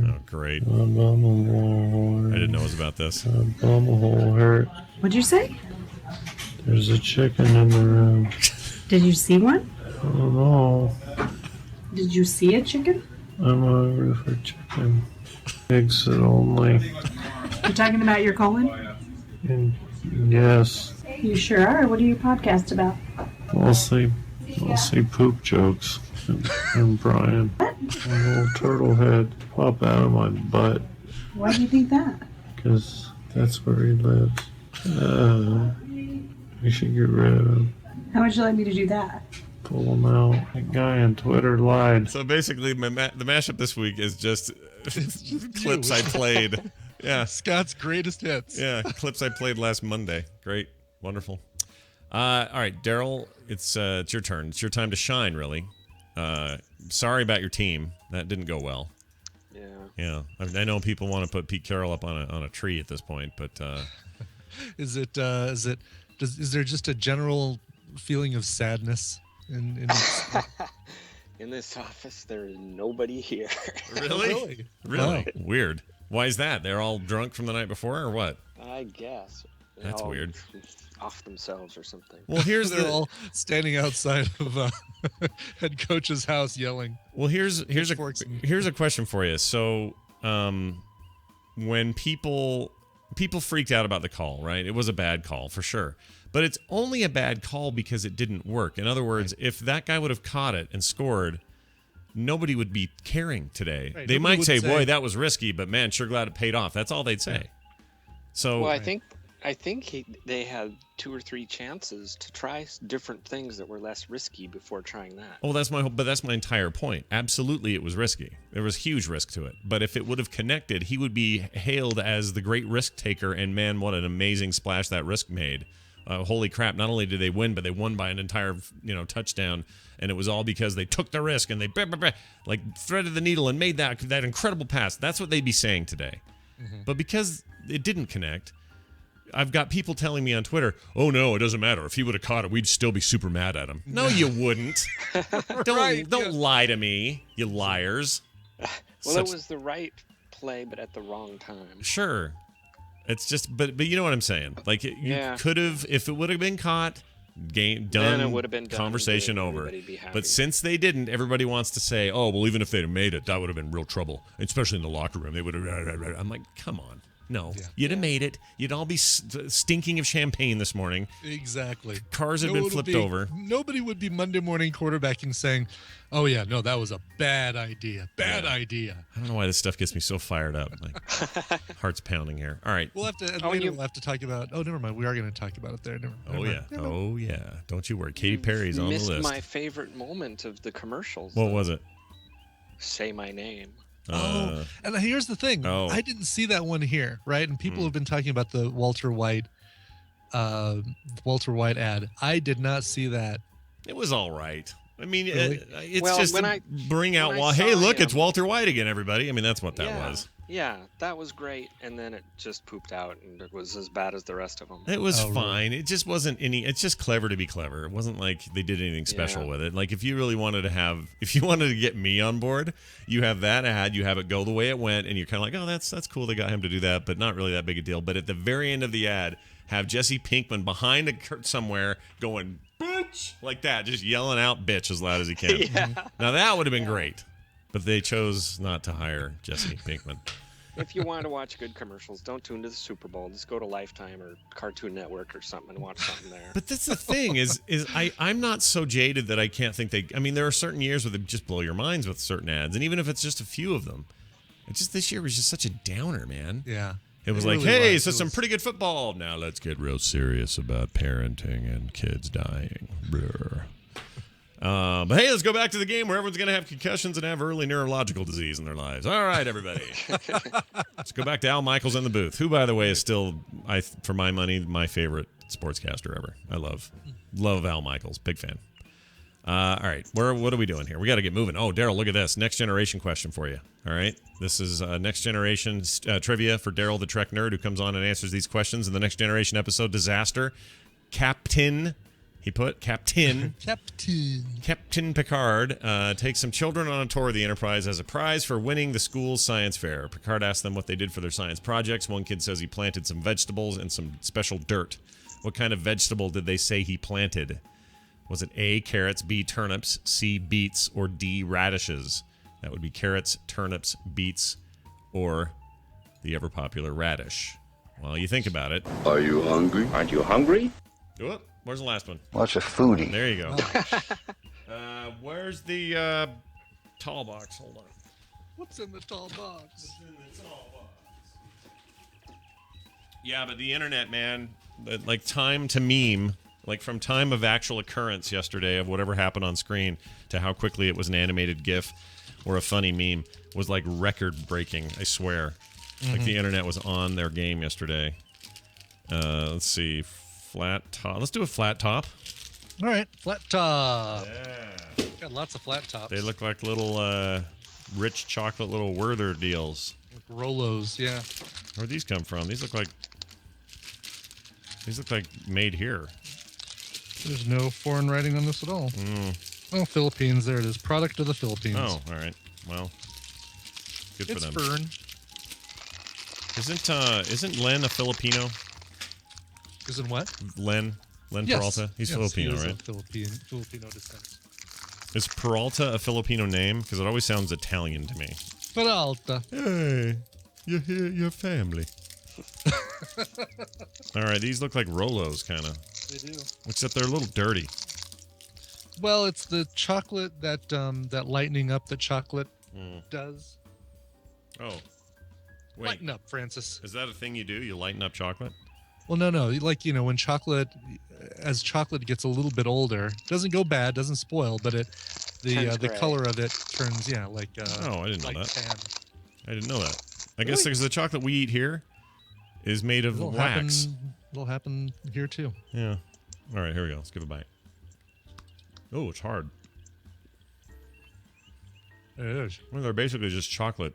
Oh, great. My bummer. I didn't know it was about this. My bumhole hurt. What'd you say? There's a chicken in the room. Did you see one? Oh no. Did you see a chicken? I'm hungry for chicken. Exit only. You're talking about your colon? And yes. You sure are. What are you podcast about? Mostly poop jokes. And Brian. A little turtle head pop out of my butt. Why do you think that? Because that's where he lives. We should get rid of him. How would you like me to do that? Pull him out. That guy on Twitter lied. So basically, the mashup this week is just clips I played. Yeah. Scott's greatest hits. Yeah, clips I played last Monday. Great. Wonderful. All right, Daryl, it's your turn. It's your time to shine, really. Sorry about your team. That didn't go well. Yeah. Yeah. I know people want to put Pete Carroll up on a tree at this point, but Is there just a general feeling of sadness in In this office, there is nobody here. Really? Wow. Weird. Why is that? They're all drunk from the night before, or what? I guess. They're That's all weird. Off themselves or something. Well, here's They're the. all standing outside of head coach's house yelling. Well, here's pitchforks a question for you. So, when people freaked out about the call, right? It was a bad call for sure, but it's only a bad call because it didn't work. In other words, if that guy would have caught it and scored, nobody would be caring today. Right, They nobody might would say, say- "Boy, that was risky," but man, sure glad it paid off. That's all they'd say. So, Well, I think they had 2 or 3 chances to try different things that were less risky before trying that. oh, that's my entire point. Absolutely, it was risky. There was huge risk to it. But if it would have connected, he would be hailed as the great risk taker. And man, what an amazing splash that risk made! Holy crap! Not only did they win, but they won by an entire touchdown. And it was all because they took the risk and they like threaded the needle and made that incredible pass. That's what they'd be saying today. But because it didn't connect, I've got people telling me on Twitter, "Oh no, it doesn't matter. If he would have caught it, we'd still be super mad at him." No, you wouldn't. Don't lie to me, you liars. Well, it was the right play, but at the wrong time. Sure. It's just, but you know what I'm saying. Like you could have, if it would have been caught, game done. Then it would have been done. Conversation over. Everybody'd be happy. But since they didn't, everybody wants to say, "Oh, well, even if they'd have made it, that would have been real trouble, especially in the locker room. They would have." I'm like, come on. No, you'd have made it. You'd all be stinking of champagne this morning. Exactly. Cars had been flipped over. Nobody would be Monday morning quarterbacking saying, "Oh yeah, no, that was a bad idea. Bad idea." I don't know why this stuff gets me so fired up. Like, heart's pounding here. All right. We'll have to. Later we'll have to talk about. Oh, never mind. We are going to talk about it there. Never mind. Oh yeah. Don't you worry. Katy Perry's on the list. Missed my favorite moment of the commercials. What was it? Say my name. And here's the thing. I didn't see that one here, right? And people have been talking about the Walter White ad. I did not see that. It was all right. I mean, Really? it's just to bring out, hey, look, it's Walter White again, everybody. I mean, that's what that was. Yeah, that was great. And then it just pooped out, and it was as bad as the rest of them. It was fine. Really? It just wasn't it's just clever to be clever. It wasn't like they did anything special with it. Like if you really wanted to get me on board, you have that ad, you have it go the way it went, and you're kind of like, oh, that's cool. They got him to do that, but not really that big a deal. But at the very end of the ad, have Jesse Pinkman behind a curtain somewhere going, bitch, like that, just yelling out bitch as loud as he can. Now that would have been great. But they chose not to hire Jesse Pinkman. If you want to watch good commercials, don't tune to the Super Bowl. Just go to Lifetime or Cartoon Network or something and watch something there. But that's the thing is I'm not so jaded that I can't think I mean, there are certain years where they just blow your minds with certain ads. And even if it's just a few of them, it's just this year was just such a downer, man. Yeah. It was like, hey, so some pretty good football. Now let's get real serious about parenting and kids dying. But hey, let's go back to the game where everyone's going to have concussions and have early neurological disease in their lives. All right, everybody. Let's go back to Al Michaels in the booth, who, by the way, is still, for my money, my favorite sportscaster ever. I love Al Michaels. Big fan. All right, what are we doing here? We got to get moving. Oh, Daryl, look at this. Next generation question for you. All right, this is next generation trivia for Daryl, the Trek nerd, who comes on and answers these questions in the next generation episode. Disaster. Captain Picard takes some children on a tour of the Enterprise as a prize for winning the school's science fair. Picard asks them what they did for their science projects. One kid says he planted some vegetables and some special dirt. What kind of vegetable did they say he planted? Was it A, carrots, B, turnips, C, beets, or D, radishes? That would be carrots, turnips, beets, or the ever-popular radish. While you think about it. Are you hungry? Aren't you hungry? Oh, where's the last one? What's a foodie? There you go. Where's the tall box? Hold on. What's in the tall box? Yeah, but the internet, man, like time to meme, like from time of actual occurrence yesterday of whatever happened on screen to how quickly it was an animated GIF or a funny meme was like record breaking, I swear. Like the internet was on their game yesterday. Let's see. Flat top. Let's do a flat top. All right, flat top. Yeah. Got lots of flat tops. They look like little rich chocolate little Werther deals. Like Rolos, yeah. Where'd these come from? These look like These look like made here. There's no foreign writing on this at all. Oh, Philippines. There it is. Product of the Philippines. Oh, all right. Well, good for it's them. fern. Isn't Len a Filipino? Isn't what? Len Yes. Peralta? He's Yes, Filipino, he is right? of Filipino descent. Is Peralta a Filipino name? Because it always sounds Italian to me. Peralta. Hey, you're here, your family. All right, these look like Rolos, kind of. They do. Except they're a little dirty. Well, it's the chocolate that lightening up that chocolate does. Oh, wait. Lighten up, Francis. Is that a thing you do? You lighten up chocolate? Well, no. Like, when chocolate, as chocolate gets a little bit older, doesn't go bad, doesn't spoil, but the gray. color of it turns, like Oh, I didn't know like that. tan. I didn't know that. I guess because the chocolate we eat here is made of wax. It'll happen here too. Yeah. All right, here we go. Let's give it a bite. Oh, it's hard. It is. Well, they're basically just chocolate.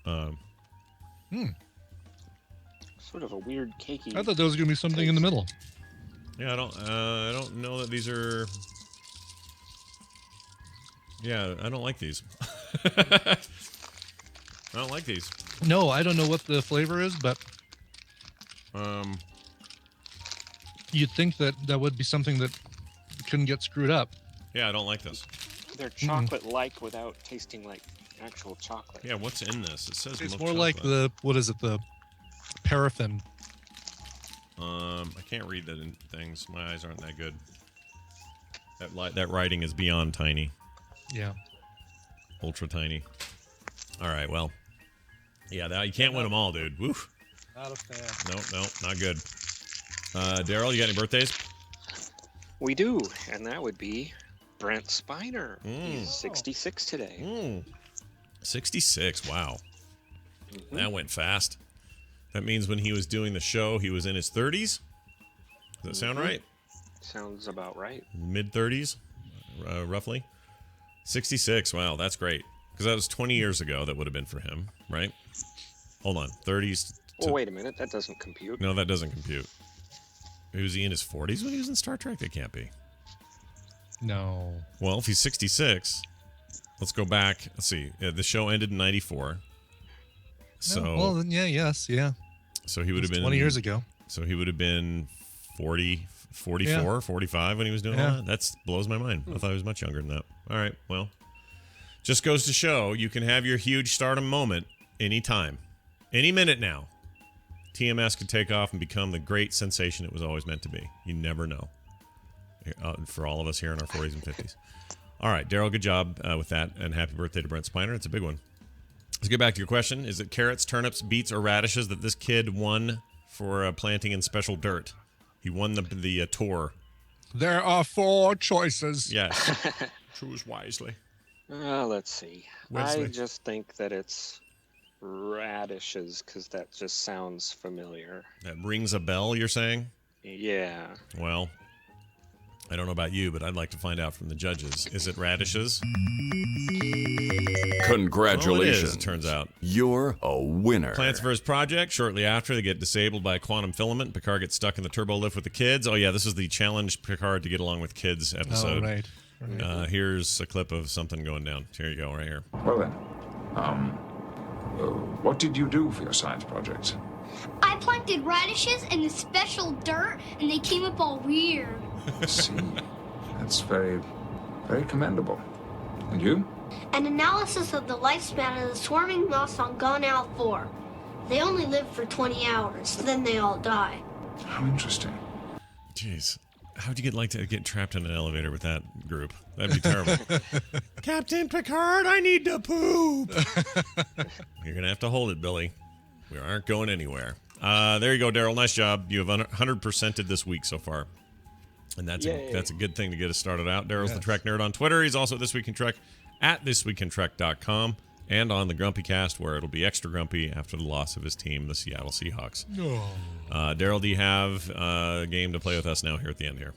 Sort of a weird cakey. I thought there was gonna be something in the middle. Yeah, I don't know that these are. Yeah, I don't like these. I don't like these. No, I don't know what the flavor is, but you'd think that would be something that couldn't get screwed up. Yeah, I don't like this. They're chocolate-like without tasting like actual chocolate. Yeah, what's in this? It says It's milk more like chocolate. the paraffin. I can't read that in things. My eyes aren't that good. That writing is beyond tiny. Yeah. Ultra tiny. All right, well. Yeah, you can't win them all, dude. Woof. Not a fan. No, not good. Daryl, you got any birthdays? We do, and that would be Brent Spiner. He's 66 today. 66, wow. That went fast. That means when he was doing the show, he was in his 30s? Does that sound right? Sounds about right. Mid-30s, roughly? 66, wow, that's great. Because that was 20 years ago that would have been for him, right? Hold on, 30s. Well, wait a minute, that doesn't compute. No, that doesn't compute. Was he in his 40s when he was in Star Trek? That can't be. No. Well, if he's 66, let's go back. Let's see. The show ended in 94. So, well, then, yeah. So he would have been 20 years ago. So he would have been 40, 44, 45 when he was doing all that. That blows my mind. I thought he was much younger than that. All right, well, just goes to show you can have your huge stardom moment anytime, any minute now. TMS could take off and become the great sensation it was always meant to be. You never know. For all of us here in our 40s and 50s. All right, Daryl, good job with that, and happy birthday to Brent Spiner. It's a big one. Let's get back to your question. Is it carrots, turnips, beets, or radishes that this kid won for planting in special dirt? He won the tour. There are 4 choices. Yes. Choose wisely. Let's see. Wesley. I just think that it's radishes because that just sounds familiar. That rings a bell, you're saying? Yeah. Well, I don't know about you, but I'd like to find out from the judges. Is it radishes? Congratulations. Well, it turns out. You're a winner. Plants for his project. Shortly after, they get disabled by a quantum filament. Picard gets stuck in the turbo lift with the kids. Oh, yeah, this is the challenge Picard to get along with kids episode. Oh, right. Here's a clip of something going down. Here you go, right here. Well then, what did you do for your science projects? I planted radishes in the special dirt, and they came up all weird. See, that's very, very commendable. And you? An analysis of the lifespan of the swarming moths on Gonal 4. They only live for 20 hours, then they all die. How interesting. Jeez. How'd you get trapped in an elevator with that group? That'd be terrible. Captain Picard, I need to poop. You're going to have to hold it, Billy. We aren't going anywhere. There you go, Daryl. Nice job. You have 100%ed this week so far. And that's a good thing to get us started out. Daryl's the Trek Nerd on Twitter. He's also This Week in Trek at thisweekintrek.com and on the Grumpy Cast, where it'll be extra grumpy after the loss of his team, the Seattle Seahawks. Daryl, do you have a game to play with us now here at the end here?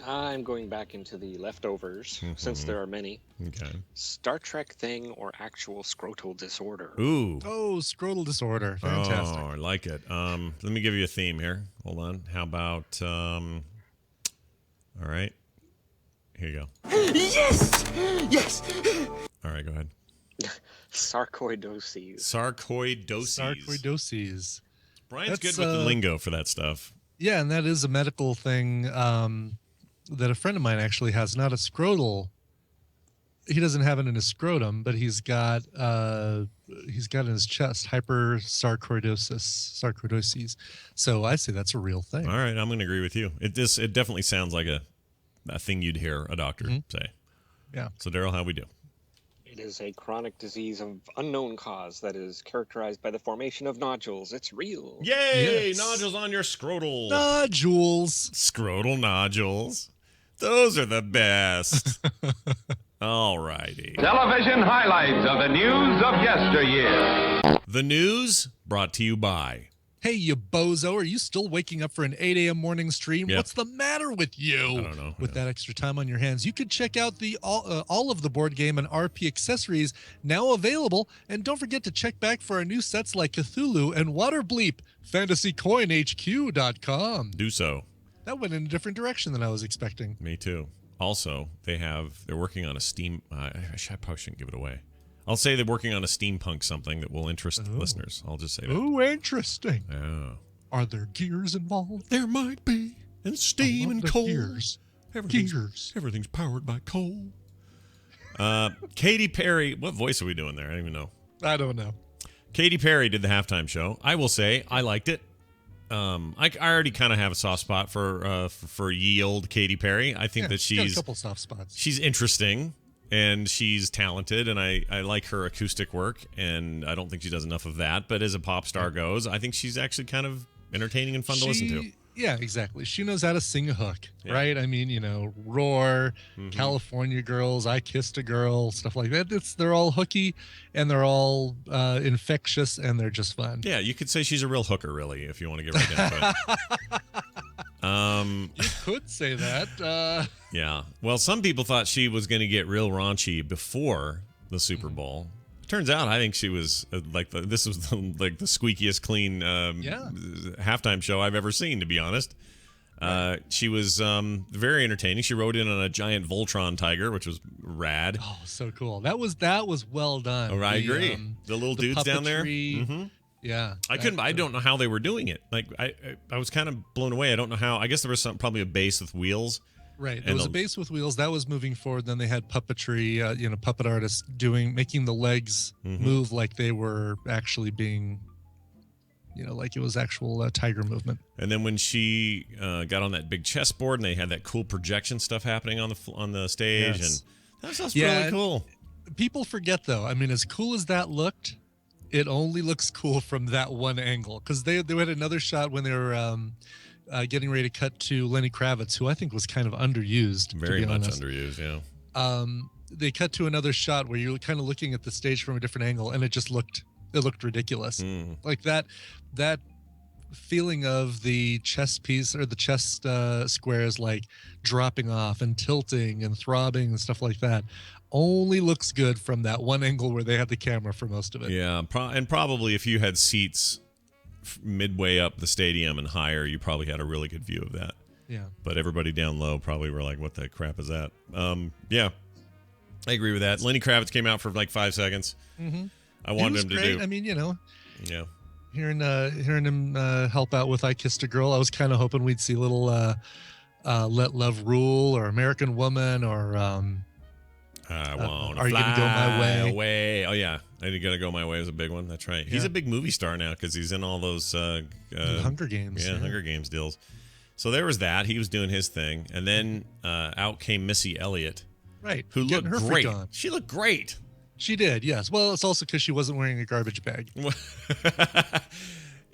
I'm going back into the leftovers, since there are many. Okay. Star Trek thing or actual scrotal disorder? Ooh. Oh, scrotal disorder. Fantastic. Oh, I like it. Let me give you a theme here. Hold on. How about, all right. Here you go. Yes! Yes! All right, go ahead. Sarcoidosis. Sarcoidoses. Brian's good with the lingo for that stuff. Yeah, and that is a medical thing that a friend of mine actually has. Not a scrotal. He doesn't have it in his scrotum, but he's got in his chest sarcoidosis. So I say that's a real thing. All right, I'm going to agree with you. It definitely sounds like a thing you'd hear a doctor say. Yeah. So Daryl, how we do? It is a chronic disease of unknown cause that is characterized by the formation of nodules. It's real. Yay! Yes. Nodules on your scrotal. Nodules. Scrotal nodules. Those are the best. All righty. Television highlights of the news of yesteryear. The news brought to you by. Hey, you bozo, are you still waking up for an 8 a.m. morning stream? Yep. What's the matter with you? I don't know. With that extra time on your hands, you could check out the all of the board game and RP accessories now available. And don't forget to check back for our new sets like Cthulhu and Waterbleep, FantasyCoinHQ.com. Do so. That went in a different direction than I was expecting. Me too. Also, they're working on a Steam. I probably shouldn't give it away. I'll say they're working on a steampunk something that will interest listeners. I'll just say that. Oh, interesting. Yeah. Are there gears involved? There might be. And steam and coal. Gears. Everything's powered by coal. Katy Perry. What voice are we doing there? I don't even know. I don't know. Katy Perry did the halftime show. I will say I liked it. I already kind of have a soft spot for ye old Katy Perry. I think that she's got she's a couple soft spots. She's interesting and she's talented, and I like her acoustic work, and I don't think she does enough of that. But as a pop star goes, I think she's actually kind of entertaining and fun to listen to. Yeah, exactly. She knows how to sing a hook, right? I mean, Roar, California Girls, I Kissed a Girl, stuff like that. They're all hooky, and they're all infectious, and they're just fun. Yeah, you could say she's a real hooker, really, if you want to get right down to it. You could say that. Yeah. Well, some people thought she was going to get real raunchy before the Super Bowl. Turns out, I think she was this was the squeakiest clean halftime show I've ever seen, to be honest. She was very entertaining. She rode in on a giant Voltron tiger, which was rad. Oh, so cool. That was well done. Oh, I agree. The little dudes down there. Mm-hmm. Yeah. I don't know how they were doing it. Like I was kind of blown away. I don't know how. I guess there was probably a base with wheels. Right. There was a base with wheels that was moving forward. Then they had puppetry, puppet artists making the legs move like they were actually being, like it was actual tiger movement. And then when she got on that big chessboard and they had that cool projection stuff happening on the stage, and that was really cool. People forget though. I mean, as cool as that looked, it only looks cool from that one angle, because they had another shot when they were getting ready to cut to Lenny Kravitz, who I think was kind of underused. Very much underused, yeah. They cut to another shot where you're kind of looking at the stage from a different angle, and it looked ridiculous. Like that feeling of the chess piece or the chess squares like dropping off and tilting and throbbing and stuff like that only looks good from that one angle where they had the camera for most of it. Yeah, and probably if you had seats midway up the stadium and higher, you probably had a really good view of that. Yeah. But everybody down low probably were like, what the crap is that? Yeah, I agree with that. Lenny Kravitz came out for like 5 seconds. I wanted him to do. I mean, yeah. Hearing him help out with I Kissed a Girl, I was kind of hoping we'd see a little Let Love Rule or American Woman or I won't. Are You Gonna Go My Way? Oh yeah, Are You Gonna Go My Way is a big one. That's right. He's a big movie star now because he's in all those Hunger Games. Yeah, Hunger Games deals. So there was that. He was doing his thing, and then out came Missy Elliott, right? Who looked great. She looked great. She did, yes. Well, it's also because she wasn't wearing a garbage bag.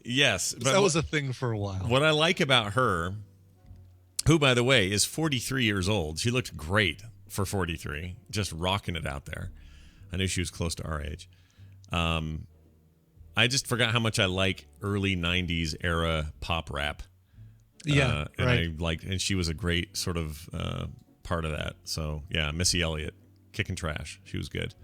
Yes, but that was a thing for a while. What I like about her, who by the way is 43 years old, she looked great for 43, just rocking it out there. I knew she was close to our age. I just forgot how much I like early 90s era pop rap. Yeah, and right. and she was a great sort of part of that. So yeah, Missy Elliott, kicking trash. She was good.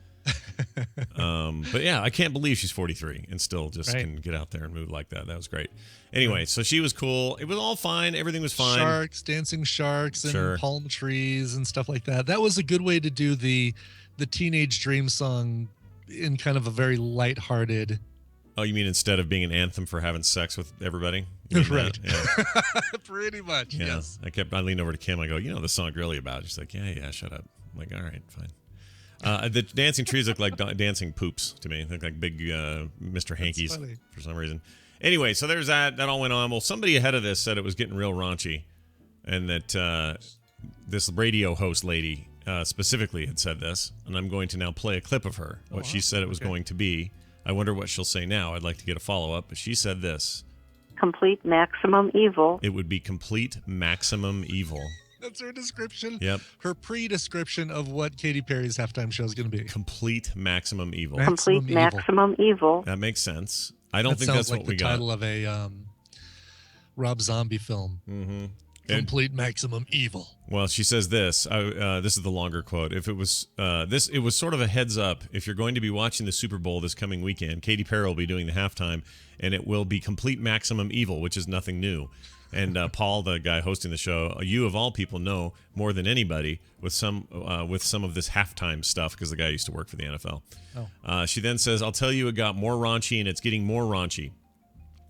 But yeah, I can't believe she's 43 and still just can get out there and move like that. That was great. Anyway, so she was cool. It was all fine. Everything was fine. Sharks, dancing sharks, and palm trees and stuff like that. That was a good way to do the Teenage Dream song in kind of a very lighthearted. Oh, you mean instead of being an anthem for having sex with everybody? Right. Yeah. Pretty much, Yeah. yes. I leaned over to Kim. I go, you know, the song's really about. She's like, yeah, shut up. I'm like, all right, fine. The dancing trees look like dancing poops to me. They look like big Mr. Hankies for some reason. Anyway, so there's that. That all went on. Well, somebody ahead of this said it was getting real raunchy, and that this radio host lady specifically had said this. And I'm going to now play a clip of her, what she said it was going to be. I wonder what she'll say now. I'd like to get a follow-up, but she said this. Complete maximum evil. It would be complete maximum evil. That's her description. Yep. Her pre-description of what Katy Perry's halftime show is going to be. Complete maximum evil. Complete maximum evil. That makes sense. I don't think that's like what we got. the title of a Rob Zombie film. Mm-hmm. Complete maximum evil. Well, she says this. This is the longer quote. If it was it was sort of a heads up. If you're going to be watching the Super Bowl this coming weekend, Katy Perry will be doing the halftime, and it will be complete maximum evil, which is nothing new. And Paul, the guy hosting the show, you of all people know more than anybody with some of this halftime stuff because the guy used to work for the NFL. Oh. She then says, "I'll tell you, it got more raunchy, and it's getting more raunchy."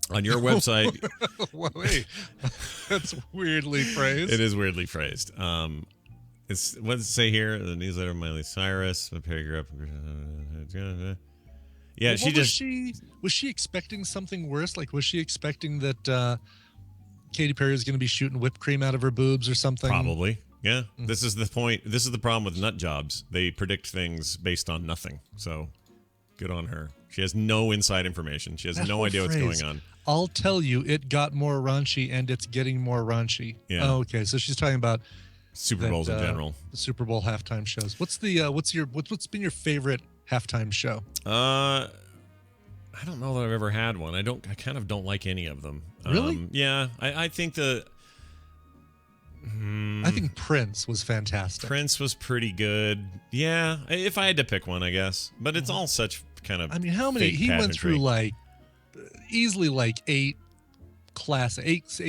On your website. Wait, that's weirdly phrased. It is weirdly phrased. It's what does it say here? The newsletter of Miley Cyrus, a paragraph. Yeah, was she expecting something worse? Like, was she expecting that Katy Perry was going to be shooting whipped cream out of her boobs or something? Probably. Yeah. Mm-hmm. This is the point. This is the problem with nut jobs. They predict things based on nothing. So good on her. She has no inside information. She has no idea what's going on. I'll tell you, it got more raunchy, and it's getting more raunchy. Yeah. Oh, okay, so she's talking about Super Bowls in general. The Super Bowl halftime shows. What's been your favorite halftime show? I don't know that I've ever had one. I kind of don't like any of them. Really? Yeah. I think I think Prince was fantastic. Prince was pretty good. Yeah, if I had to pick one, I guess. But it's all such kind of. I mean, how many? He went through easily eight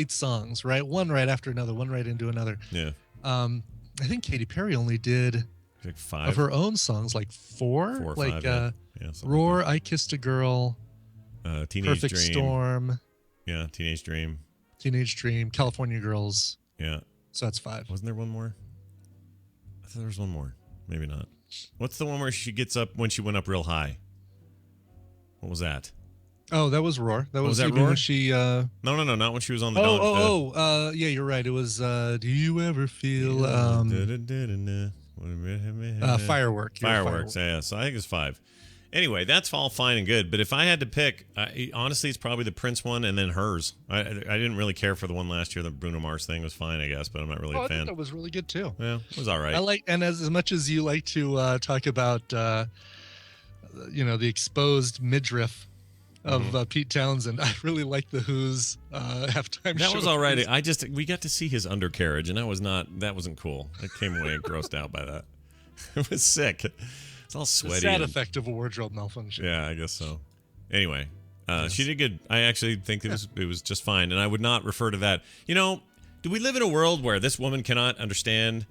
songs, right? One right after another, one right into another. Yeah. I think Katy Perry only did like 5 of her own songs, like 4. 4 or like 5, yeah, Roar, like I Kissed a Girl, Teenage Perfect Dream. Storm. Yeah, Teenage Dream, California Girls. Yeah. So that's 5. Wasn't there one more? I thought there was one more. Maybe not. What's the one where she gets up when she went up real high? What was that? Oh, that was Roar. That was that even Roar? when she. No, not when she was on the. Yeah, you're right. It was. Do you ever feel? Firework. Fireworks. Yeah. So I think it's 5. Anyway, that's all fine and good. But if I had to pick, honestly, it's probably the Prince one and then hers. I didn't really care for the one last year. The Bruno Mars thing was fine, I guess, but I'm not really a I fan. think that was really good too. Yeah, it was all right. And as much as you like to talk about, the exposed midriff of Pete Townsend, I really like the Who's halftime show. That was all right. We got to see his undercarriage, and that wasn't cool. I came away grossed out by that. It was sick. It's all sweaty. The sad effect of a wardrobe malfunction. Yeah, I guess so. Anyway, she did good. I actually think it was just fine, and I would not refer to that. Do we live in a world where this woman cannot understand,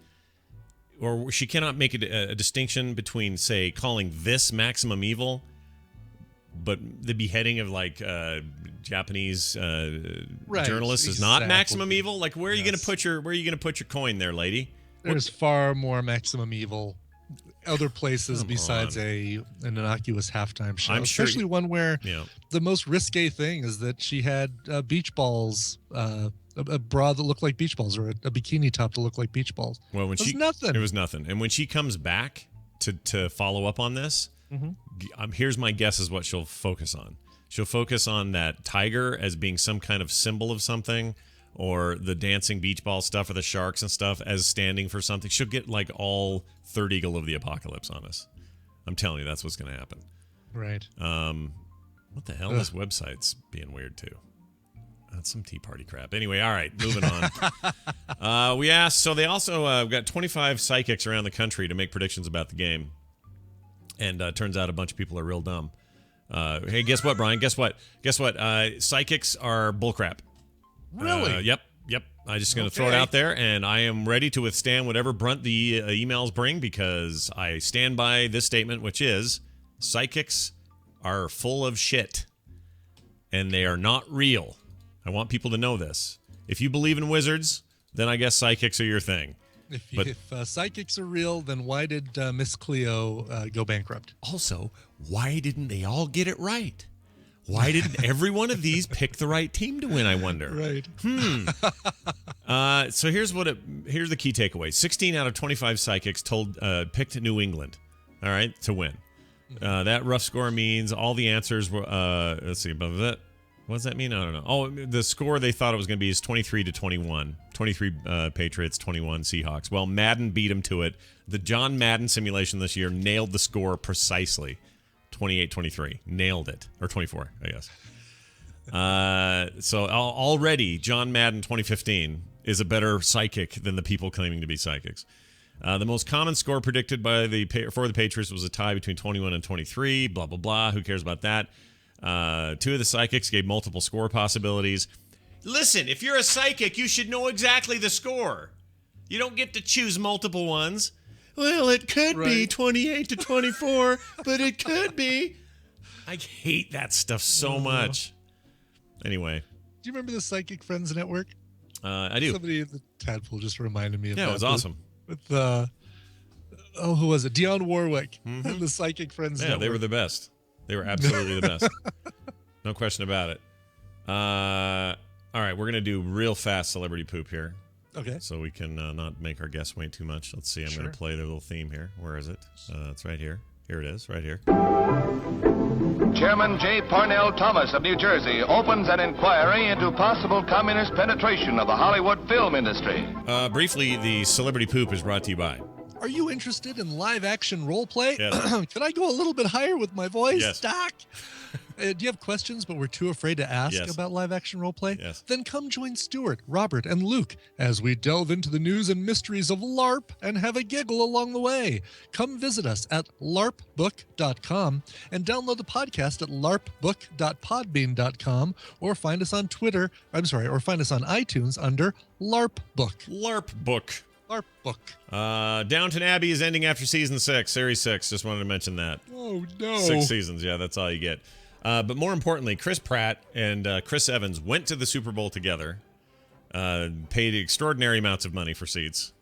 or she cannot make a distinction between, say, calling this maximum evil, but the beheading of Japanese journalists is not maximum evil? Like, where are you going to put your coin there, lady? There's far more maximum evil other places besides an innocuous halftime show. I'm sure, especially one where the most risque thing is that she had beach balls, a bra that looked like beach balls, or a bikini top that looked like beach balls. Well, it was nothing. And when she comes back to follow up on this, here's my guess is what she'll focus on. She'll focus on that tiger as being some kind of symbol of something, or the dancing beach ball stuff, or the sharks and stuff as standing for something. She'll get all Third Eagle of the Apocalypse on us. I'm telling you, that's what's going to happen. Right. What the hell? This website's being weird too. That's some Tea Party crap. Anyway, all right, moving on. We asked, so they also got 25 psychics around the country to make predictions about the game. And turns out a bunch of people are real dumb. Hey, guess what, Brian? Guess what? Psychics are bullcrap. Really? Yep. I'm just going to throw it out there, and I am ready to withstand whatever brunt the emails bring because I stand by this statement, which is psychics are full of shit, and they are not real. I want people to know this. If you believe in wizards, then I guess psychics are your thing. If psychics are real, then why did Miss Cleo go bankrupt? Also, why didn't they all get it right? Why didn't every one of these pick the right team to win, I wonder? Right. So here's the key takeaway. 16 out of 25 psychics picked New England, all right, to win. That rough score means all the answers were, let's see, above that. What does that mean? I don't know. Oh, the score they thought it was going to be is 23-21. 23 Patriots, 21 Seahawks. Well, Madden beat them to it. The John Madden simulation this year nailed the score precisely. 28-23. Nailed it. Or 24, I guess. So already, John Madden 2015 is a better psychic than the people claiming to be psychics. The most common score predicted for the Patriots was a tie between 21 and 23. Blah, blah, blah. Who cares about that? Two of the psychics gave multiple score possibilities. Listen, if you're a psychic, you should know exactly the score. You don't get to choose multiple ones. Well, it could be 28-24, but it could be. I hate that stuff so much. Anyway. Do you remember the Psychic Friends Network? I do. Somebody at the Tadpole just reminded me of that. Yeah, it was awesome. With who was it? Dionne Warwick and the Psychic Friends Network. Yeah, they were the best. They were absolutely the best. No question about it. All right, we're going to do real fast celebrity poop here. Okay. So we can not make our guests wait too much. Let's see. I'm going to play their little theme here. Where is it? It's right here. Here it is, right here. Chairman J. Parnell Thomas of New Jersey opens an inquiry into possible communist penetration of the Hollywood film industry. Briefly, the celebrity poop is brought to you by. Are you interested in live action role play? Yes. Can I go a little bit higher with my voice, Yes. Doc? Do you have questions, but we're too afraid to ask about live action role play? Yes. Then come join Stuart, Robert, and Luke as we delve into the news and mysteries of LARP and have a giggle along the way. Come visit us at larpbook.com and download the podcast at larpbook.podbean.com or find us on Twitter. Or find us on iTunes under LARP Book. LARP Book. LARP Book. Downton Abbey is ending after season 6, series 6. Just wanted to mention that. Oh, no. 6 seasons. Yeah, that's all you get. But more importantly, Chris Pratt and Chris Evans went to the Super Bowl together, paid extraordinary amounts of money for seats,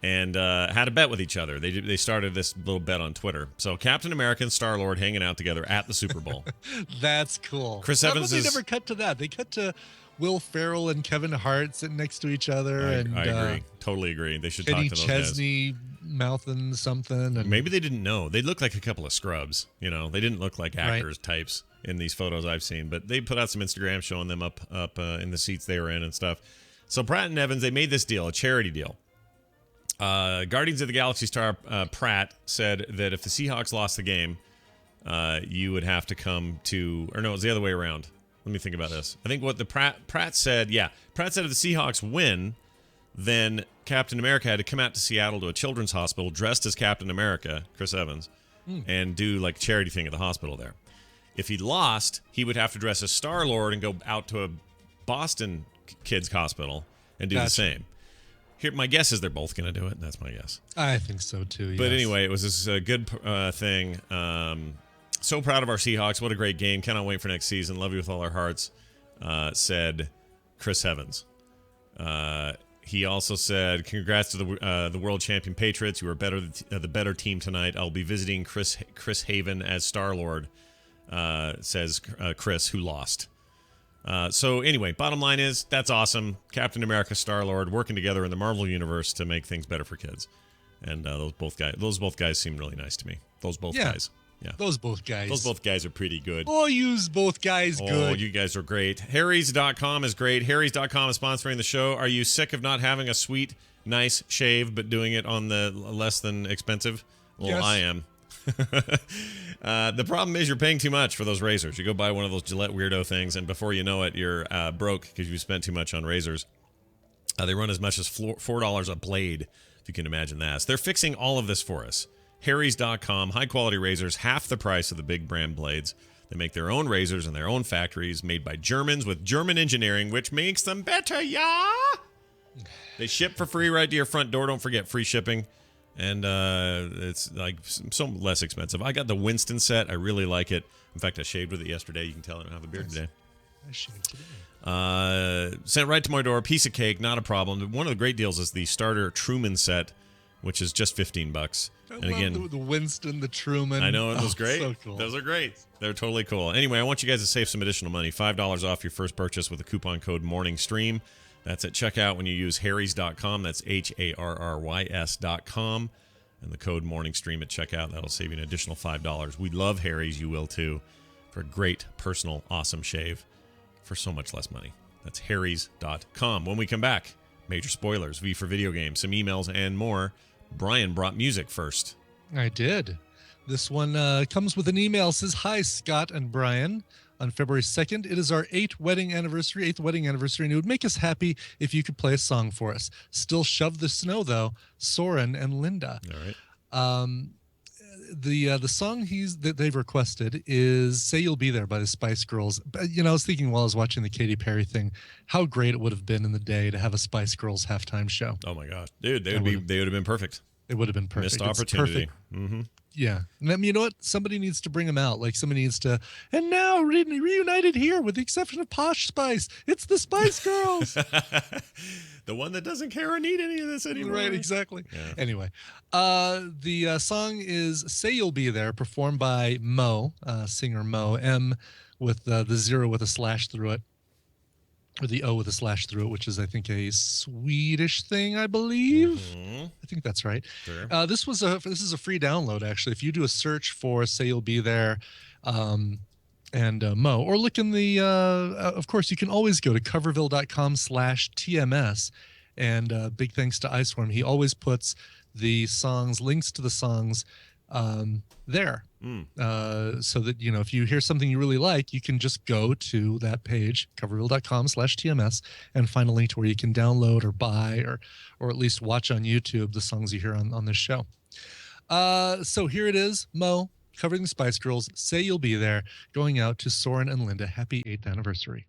and had a bet with each other. They started this little bet on Twitter. So Captain America and Star-Lord hanging out together at the Super Bowl. That's cool. Chris Evans They never cut to that. They cut to Will Ferrell and Kevin Hart sitting next to each other. I agree. Totally agree. They should Kenny talk to those Chesney mouthing something. And maybe they didn't know. They looked like a couple of scrubs. You know, they didn't look like actors types in these photos I've seen. But they put out some Instagram showing them up in the seats they were in and stuff. So Pratt and Evans, they made this deal, a charity deal. Guardians of the Galaxy star Pratt said that if the Seahawks lost the game, you would have to come to, or no, it was the other way around. Let me think about this. I think what the Pratt said, Pratt said if the Seahawks win, then Captain America had to come out to Seattle to a children's hospital dressed as Captain America, Chris Evans, and do like a charity thing at the hospital there. If he lost, he would have to dress as Star-Lord and go out to a Boston kids hospital and do the same. Here, my guess is they're both going to do it. That's my guess. I think so too. Yes. But anyway, it was this good thing. So proud of our Seahawks. What a great game. Cannot wait for next season. Love you with all our hearts, said Chris Evans. He also said, congrats to the world champion Patriots. You were the better team tonight. I'll be visiting Chris Haven as Star-Lord, says Chris, who lost. So anyway, bottom line is, that's awesome. Captain America, Star-Lord, working together in the Marvel Universe to make things better for kids. And those both guys seem really nice to me. Those both guys. Yeah. Those both guys are pretty good. Oh, use both guys good. Oh, you guys are great. Harry's.com is great. Harry's.com is sponsoring the show. Are you sick of not having a sweet, nice shave, but doing it on the less than expensive? Well, yes. I am. The problem is you're paying too much for those razors. You go buy one of those Gillette weirdo things, and before you know it, you're broke because you spent too much on razors. They run as much as $4 a blade, if you can imagine that. So they're fixing all of this for us. Harry's.com, high-quality razors, half the price of the big brand blades. They make their own razors in their own factories, made by Germans with German engineering, which makes them better, yeah? They ship for free right to your front door. Don't forget, free shipping. And it's like so less expensive. I got the Winston set. I really like it. In fact, I shaved with it yesterday. You can tell I don't have a beard today. I shaved today. Sent right to my door. Piece of cake, not a problem. One of the great deals is the starter Truman set, which is just $15. And again, the Winston, the Truman. I know, it was great. So cool. Those are great. They're totally cool. Anyway, I want you guys to save some additional money. $5 off your first purchase with the coupon code MorningStream. That's at checkout when you use harrys.com. That's HARRYS.com. And the code MorningStream at checkout. That'll save you an additional $5. We love Harry's. You will too. For a great, personal, awesome shave for so much less money. That's harrys.com. When we come back, major spoilers, V for video games, some emails, and more. Brian brought music first. I did. This one comes with an email. It says, "Hi, Scott and Brian. On February 2nd, it is our 8th wedding anniversary, and it would make us happy if you could play a song for us. Still shove the snow, though. Soren and Linda." All right. The song that they've requested is "Say You'll Be There" by the Spice Girls. But, I was thinking while I was watching the Katy Perry thing, how great it would have been in the day to have a Spice Girls halftime show. Oh my gosh, dude, they would have been perfect. It would have been perfect. Missed It's opportunity. perfect. Mm-hmm. Yeah. And then, you know what? Somebody needs to bring them out. Like, somebody needs to, and now reunited here with the exception of Posh Spice. It's the Spice Girls. The one that doesn't care or need any of this anymore. Right, exactly. Yeah. Anyway, the song is "Say You'll Be There," performed by Mo, singer Mo, M with the 0 with a slash through it, or the O with a slash through it, which is, I think, a Swedish thing, I believe. Mm-hmm. I think that's right. Sure. This is a free download, actually. If you do a search for "Say You'll Be There," and Mo, or look in the, of course, you can always go to coverville.com/TMS. And big thanks to Iceworm. He always puts the songs, links to the songs there. So that, if you hear something you really like, you can just go to that page, coverville.com/TMS, and find a link to where you can download or buy or at least watch on YouTube the songs you hear on this show. So here it is, Mo, covering the Spice Girls, "Say You'll Be There," going out to Soren and Linda. Happy 8th anniversary.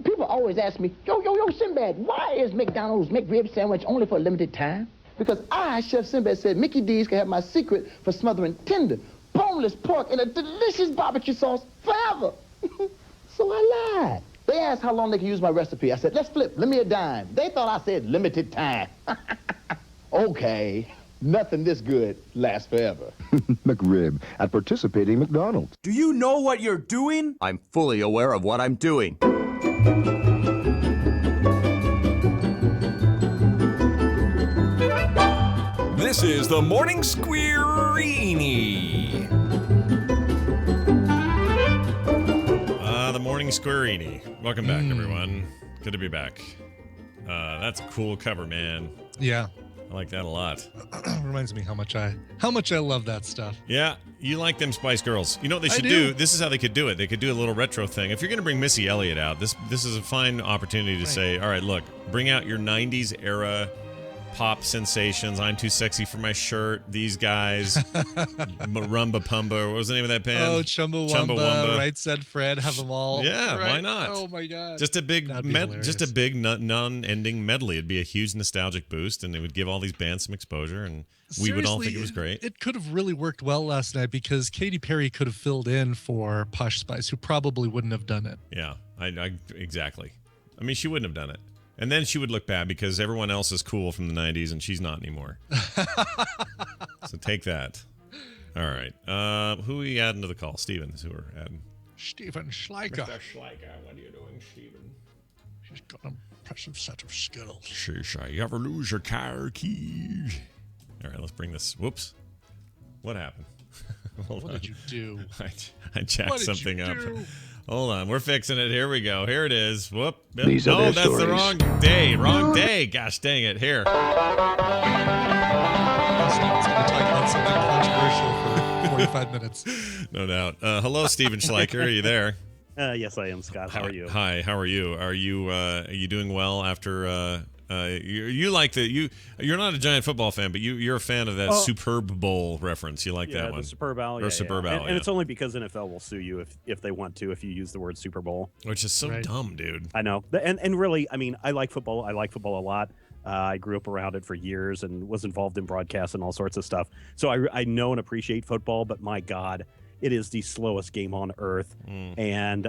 People always ask me, yo, Sinbad, why is McDonald's McRib sandwich only for a limited time? Because Chef Sinbad, said Mickey D's can have my secret for smothering tender, boneless pork in a delicious barbecue sauce forever. So I lied. They asked how long they could use my recipe. I said, let's flip, lend me a dime. They thought I said limited time. Okay, nothing this good lasts forever. McRib at participating McDonald's. Do you know what you're doing? I'm fully aware of what I'm doing. This is the Morning Squeerini. The Morning Squeerini. Welcome back, everyone. Good to be back. That's a cool cover, man. Yeah. I like that a lot. Reminds me how much I love that stuff. Yeah, you like them Spice Girls. You know what they should do. This is how they could do it. They could do a little retro thing. If you're going to bring Missy Elliott out, this is a fine opportunity to say, all right, look, bring out your 90s era pop sensations. I'm Too Sexy for My Shirt. These guys. Rumba Pumba. What was the name of that band? Oh, Chumbawamba. Right Said Fred. Have them all. Yeah, right? why not? Oh, my God. Just a big non-ending medley. It'd be a huge nostalgic boost, and it would give all these bands some exposure, and we would all think it was great. It could have really worked well last night because Katy Perry could have filled in for Posh Spice, who probably wouldn't have done it. Yeah, exactly. I mean, she wouldn't have done it. And then she would look bad because everyone else is cool from the 90s and she's not anymore. So take that. All right. Who are we adding to the call? Steven is who we're adding. Steven Schleicher. Mr. Schleicher, what are you doing, Steven? She's got an impressive set of skills. You ever lose your car keys? All right, let's bring this. Whoops. What happened? What did you do? I jacked something up. Hold on, we're fixing it. Here we go. Here it is. Whoop. These are no, their that's stories. the wrong day. Wrong day. Gosh dang it. Here. Steven's going to talk about something controversial for 45 minutes. No doubt. Hello, Steven Schleicher. Are you there? Yes, I am, Scott. How are you? Hi. How are you? Are you doing well after? You like the you're not a giant football fan, but you're a fan of that Superb Bowl reference. You like that one? The Superb Bowl, or Superb Bowl, and it's only because NFL will sue you if they want to if you use the word Super Bowl, which is so dumb, dude. I know, and really, I mean, I like football. I like football a lot. I grew up around it for years and was involved in broadcast and all sorts of stuff. So I know and appreciate football, but my God, it is the slowest game on earth, and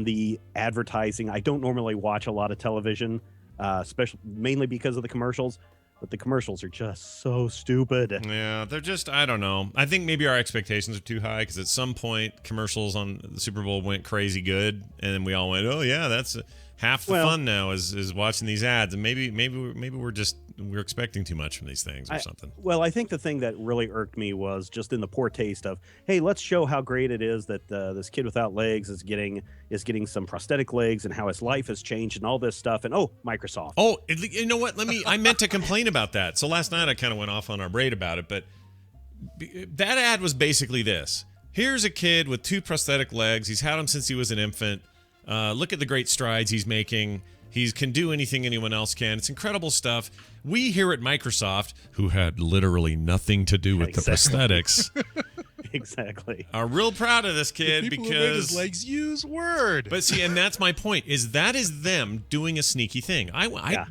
the advertising. I don't normally watch a lot of television, especially mainly because of the commercials, but the commercials are just so stupid. Yeah, they're just, I don't know. I think maybe our expectations are too high because at some point commercials on the Super Bowl went crazy good, and then we all went, oh yeah, that's half the fun now is watching these ads, and maybe we're expecting too much from these things or something. Well, I think the thing that really irked me was just in the poor taste of, hey, let's show how great it is that this kid without legs is getting some prosthetic legs and how his life has changed and all this stuff. And Microsoft. Oh, you know what? I meant to complain about that. So last night I kind of went off on our braid about it, but that ad was basically this. Here's a kid with 2 prosthetic legs. He's had them since he was an infant. Look at the great strides he's making. He can do anything anyone else can. It's incredible stuff. We here at Microsoft, who had literally nothing to do with the prosthetics, exactly, are real proud of this kid the people because who made his legs use Word. But see, and that's my point: is them doing a sneaky thing.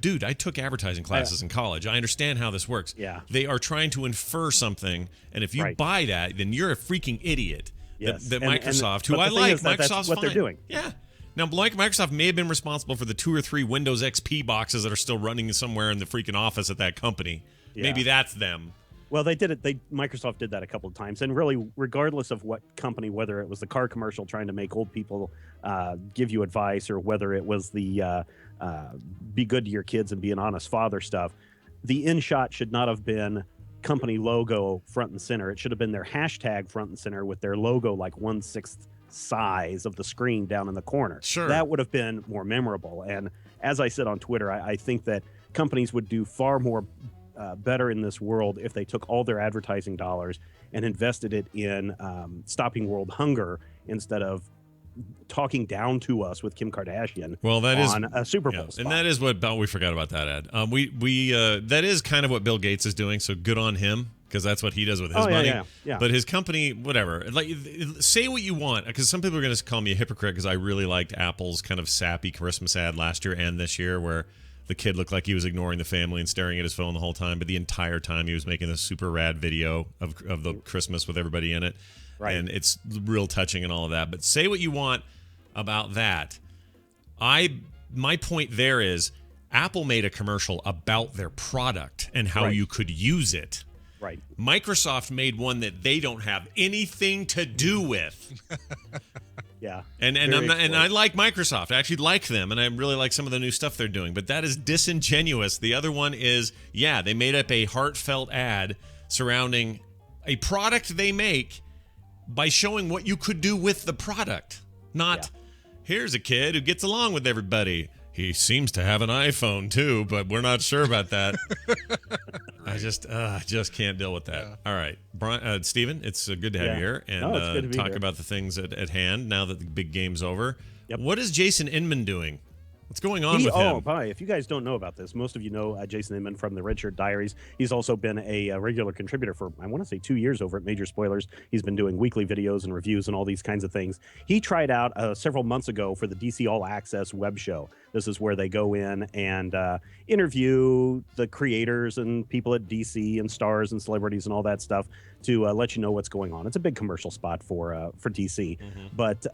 Dude, I took advertising classes in college. I understand how this works. Yeah, they are trying to infer something, and if you buy that, then you're a freaking idiot. Yes. That Microsoft, who I like, Microsoft's that's what fine. they're doing. Yeah. Now, Microsoft may have been responsible for the 2 or 3 Windows XP boxes that are still running somewhere in the freaking office at that company. Yeah. Maybe that's them. Well, they did it. Microsoft did that a couple of times, and really, regardless of what company, whether it was the car commercial trying to make old people give you advice, or whether it was the be good to your kids and be an honest father stuff, the in shot should not have been company logo front and center. It should have been their hashtag front and center with their logo like 1/6 size of the screen down in the corner. Sure. That would have been more memorable. And as I said on Twitter, I think that companies would do far more better in this world if they took all their advertising dollars and invested it in stopping world hunger instead of talking down to us with Kim Kardashian on a Super Bowl spot. And that is what we forgot about that ad. We that is kind of what Bill Gates is doing, so good on him. because that's what he does with his Oh, money. yeah. But his company, whatever. Like, say what you want, because some people are going to call me a hypocrite because I really liked Apple's kind of sappy Christmas ad last year and this year, where the kid looked like he was ignoring the family and staring at his phone the whole time, but the entire time he was making this super rad video of the Christmas with everybody in it. Right. And it's real touching and all of that. But say what you want about that. My point there is Apple made a commercial about their product and how you could use it. Right. Microsoft made one that they don't have anything to do with. Yeah. And I like Microsoft. I actually like them, and I really like some of the new stuff they're doing. But that is disingenuous. The other one is, they made up a heartfelt ad surrounding a product they make by showing what you could do with the product. Not, here's a kid who gets along with everybody. He seems to have an iPhone too, but we're not sure about that. I just can't deal with that. Yeah. All right, Brian, Steven, it's good to have you here and talk about the things at hand now that the big game's over. Yep. What is Jason Inman doing? What's going on with him? If you guys don't know about this, most of you know Jason Inman from the Red Shirt Diaries. He's also been a regular contributor for, I want to say, 2 years over at Major Spoilers. He's been doing weekly videos and reviews and all these kinds of things. He tried out several months ago for the DC All Access web show. This is where they go in and interview the creators and people at DC and stars and celebrities and all that stuff to let you know what's going on. It's a big commercial spot for DC. But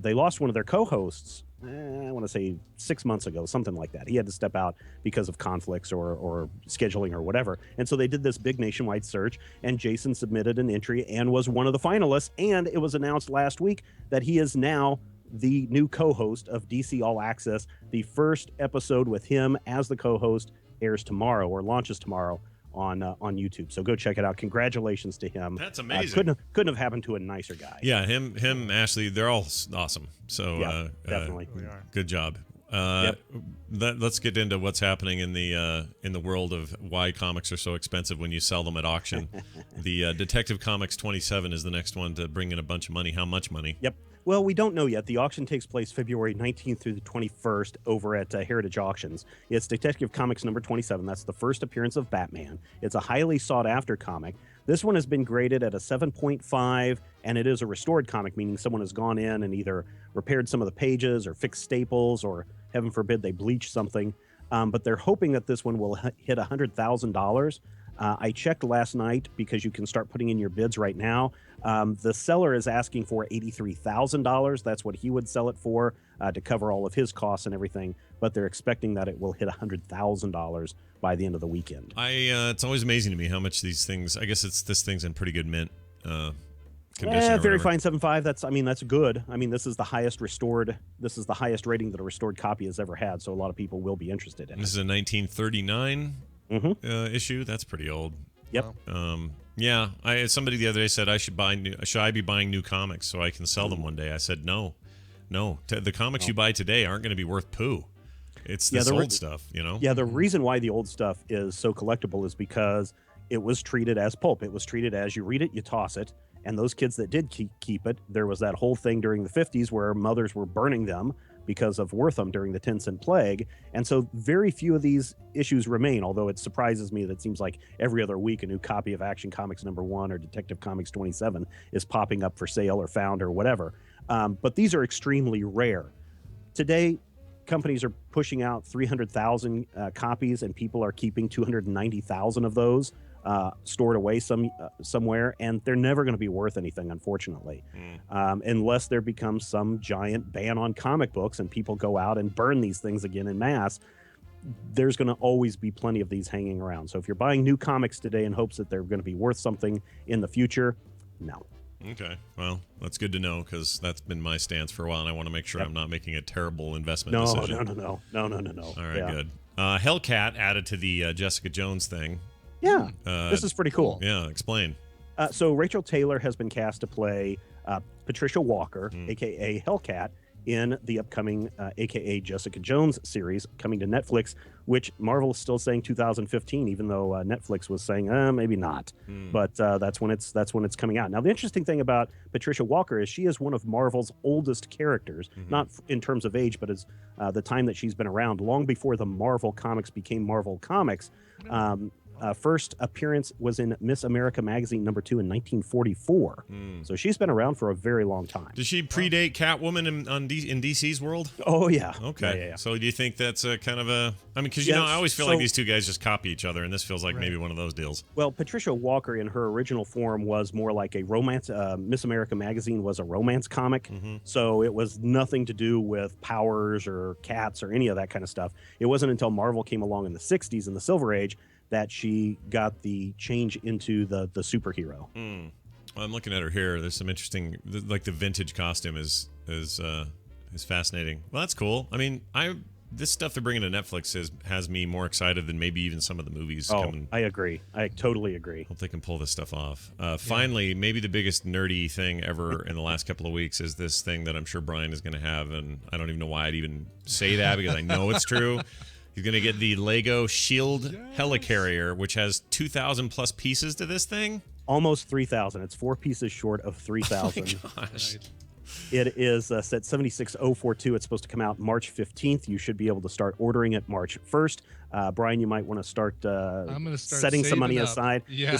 they lost one of their co-hosts, I want to say 6 months ago, something like that. He had to step out because of conflicts or scheduling or whatever. And so they did this big nationwide search, and Jason submitted an entry and was one of the finalists. And it was announced last week that he is now the new co-host of DC All Access. The first episode with him as the co-host airs tomorrow or launches tomorrow on YouTube. So go check it out. Congratulations to him. That's amazing. Couldn't have happened to a nicer guy. Yeah, him, Ashley, they're all awesome. So definitely, good job. Let's get into what's happening in the world of why comics are so expensive when you sell them at auction. The Detective Comics 27 is the next one to bring in a bunch of money. How much money? Yep. Well, we don't know yet. The auction takes place February 19th through the 21st over at Heritage Auctions. It's Detective Comics number 27. That's the first appearance of Batman. It's a highly sought-after comic. This one has been graded at a 7.5, and it is a restored comic, meaning someone has gone in and either repaired some of the pages or fixed staples or, heaven forbid, they bleached something. But they're hoping that this one will hit $100,000. I checked last night because you can start putting in your bids right now. The seller is asking for $83,000. That's what he would sell it for to cover all of his costs and everything. But they're expecting that it will hit $100,000 by the end of the weekend. It's always amazing to me how much these things. I guess this thing's in pretty good mint condition. Very fine 7.5. That's good. This is the highest restored. This is the highest rating that a restored copy has ever had. So a lot of people will be interested in it. This is a 1939 issue. That's pretty old. Yep. Somebody the other day said should I be buying new comics so I can sell them one day? I said no. The comics you buy today aren't going to be worth poo. It's this old stuff, Yeah, the reason why the old stuff is so collectible is because it was treated as pulp. It was treated as you read it, you toss it. And those kids that did keep it, there was that whole thing during the 50s where mothers were burning them because of Wortham during the 10-cent plague. And so very few of these issues remain, although it surprises me that it seems like every other week a new copy of Action Comics number 1 or Detective Comics 27 is popping up for sale or found or whatever. But these are extremely rare. Today, companies are pushing out 300,000 copies, and people are keeping 290,000 of those stored away somewhere, and they're never going to be worth anything, unfortunately, unless there becomes some giant ban on comic books and people go out and burn these things again en masse. There's going to always be plenty of these hanging around. So if you're buying new comics today in hopes that they're going to be worth something in the future, no. Okay, well, that's good to know because that's been my stance for a while, and I want to make sure I'm not making a terrible investment decision. No. All right, good. Hellcat added to the Jessica Jones thing. Yeah, this is pretty cool. Yeah, explain. So Rachel Taylor has been cast to play Patricia Walker, a.k.a. Hellcat, in the upcoming a.k.a. Jessica Jones series coming to Netflix, which Marvel is still saying 2015, even though Netflix was saying maybe not. But that's when it's coming out. Now, the interesting thing about Patricia Walker is she is one of Marvel's oldest characters, not in terms of age, but as the time that she's been around, long before the Marvel Comics became Marvel Comics. first appearance was in Miss America magazine #2 in 1944. So she's been around for a very long time. Does she predate Catwoman in DC's world? Oh, yeah. Okay. Yeah. So do you think that's a kind of a... I mean, because, I always feel like these two guys just copy each other, and this feels like maybe one of those deals. Well, Patricia Walker in her original form was more like a romance. Miss America magazine was a romance comic. So it was nothing to do with powers or cats or any of that kind of stuff. It wasn't until Marvel came along in the 60s in the Silver Age that she got the change into the superhero. Well, I'm looking at her here. There's some interesting, like the vintage costume is fascinating. Well, that's cool. I mean, this stuff they're bringing to Netflix has me more excited than maybe even some of the movies coming. I agree. I totally agree. Hope they can pull this stuff off. Finally, maybe the biggest nerdy thing ever in the last couple of weeks is this thing that I'm sure Brian is going to have, and I don't even know why I'd even say that because I know it's true. He's going to get the Lego Shield Helicarrier, which has 2,000 plus pieces to this thing. Almost 3,000. It's 4 pieces short of 3,000. Oh my gosh. It is set 76042. It's supposed to come out March 15th. You should be able to start ordering it March 1st. Brian, you might want to start, I'm gonna start setting some money saving up. aside. Yeah.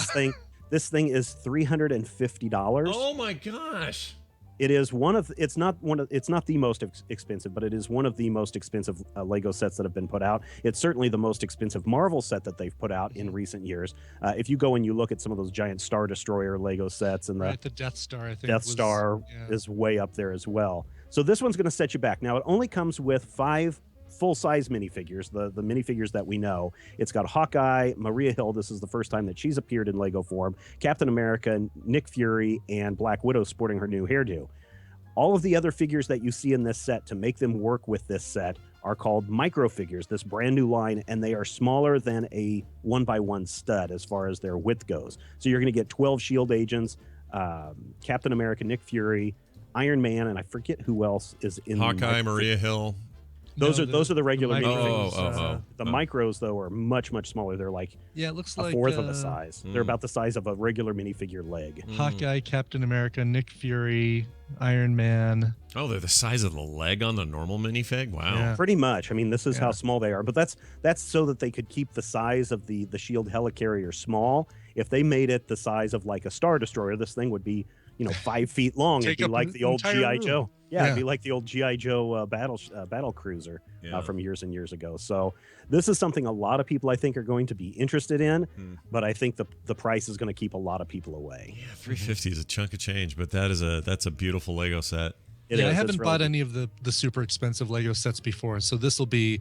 This thing is $350. Oh my gosh. It is it's not the most expensive, but it is one of the most expensive Lego sets that have been put out. It's certainly the most expensive Marvel set that they've put out in recent years. If you go and you look at some of those giant Star Destroyer Lego sets and the Death Star, I think Death Star is way up there as well. So this one's going to set you back. Now it only comes with 5 full-size minifigures, the minifigures that we know. It's got Hawkeye, Maria Hill. This is the first time that she's appeared in Lego form. Captain America, Nick Fury, and Black Widow sporting her new hairdo. All of the other figures that you see in this set to make them work with this set are called micro figures, this brand new line, and they are smaller than a 1x1 stud as far as their width goes. So you're going to get 12 SHIELD agents, Captain America, Nick Fury, Iron Man, and I forget who else is in Hawkeye, Maria Hill. Those are the regular micros. The micros though are much smaller. They're like it looks a like fourth of the size. They're about the size of a regular minifigure leg. Hawkeye, Captain America, Nick Fury, Iron Man. Oh, they're the size of the leg on the normal minifig? Wow. Yeah. Pretty much. I mean, this is how small they are. But that's so that they could keep the size of the Shield helicarrier small. If they made it the size of like a Star Destroyer, this thing would be 5 feet long. It'd be like the old G.I. Joe. Yeah, it'd be like the old G.I. Joe battle cruiser from years and years ago. So this is something a lot of people I think are going to be interested in, but I think the price is going to keep a lot of people away. Yeah, $350 is a chunk of change, but that's a beautiful Lego set. I haven't bought any of the super expensive Lego sets before, so this will be.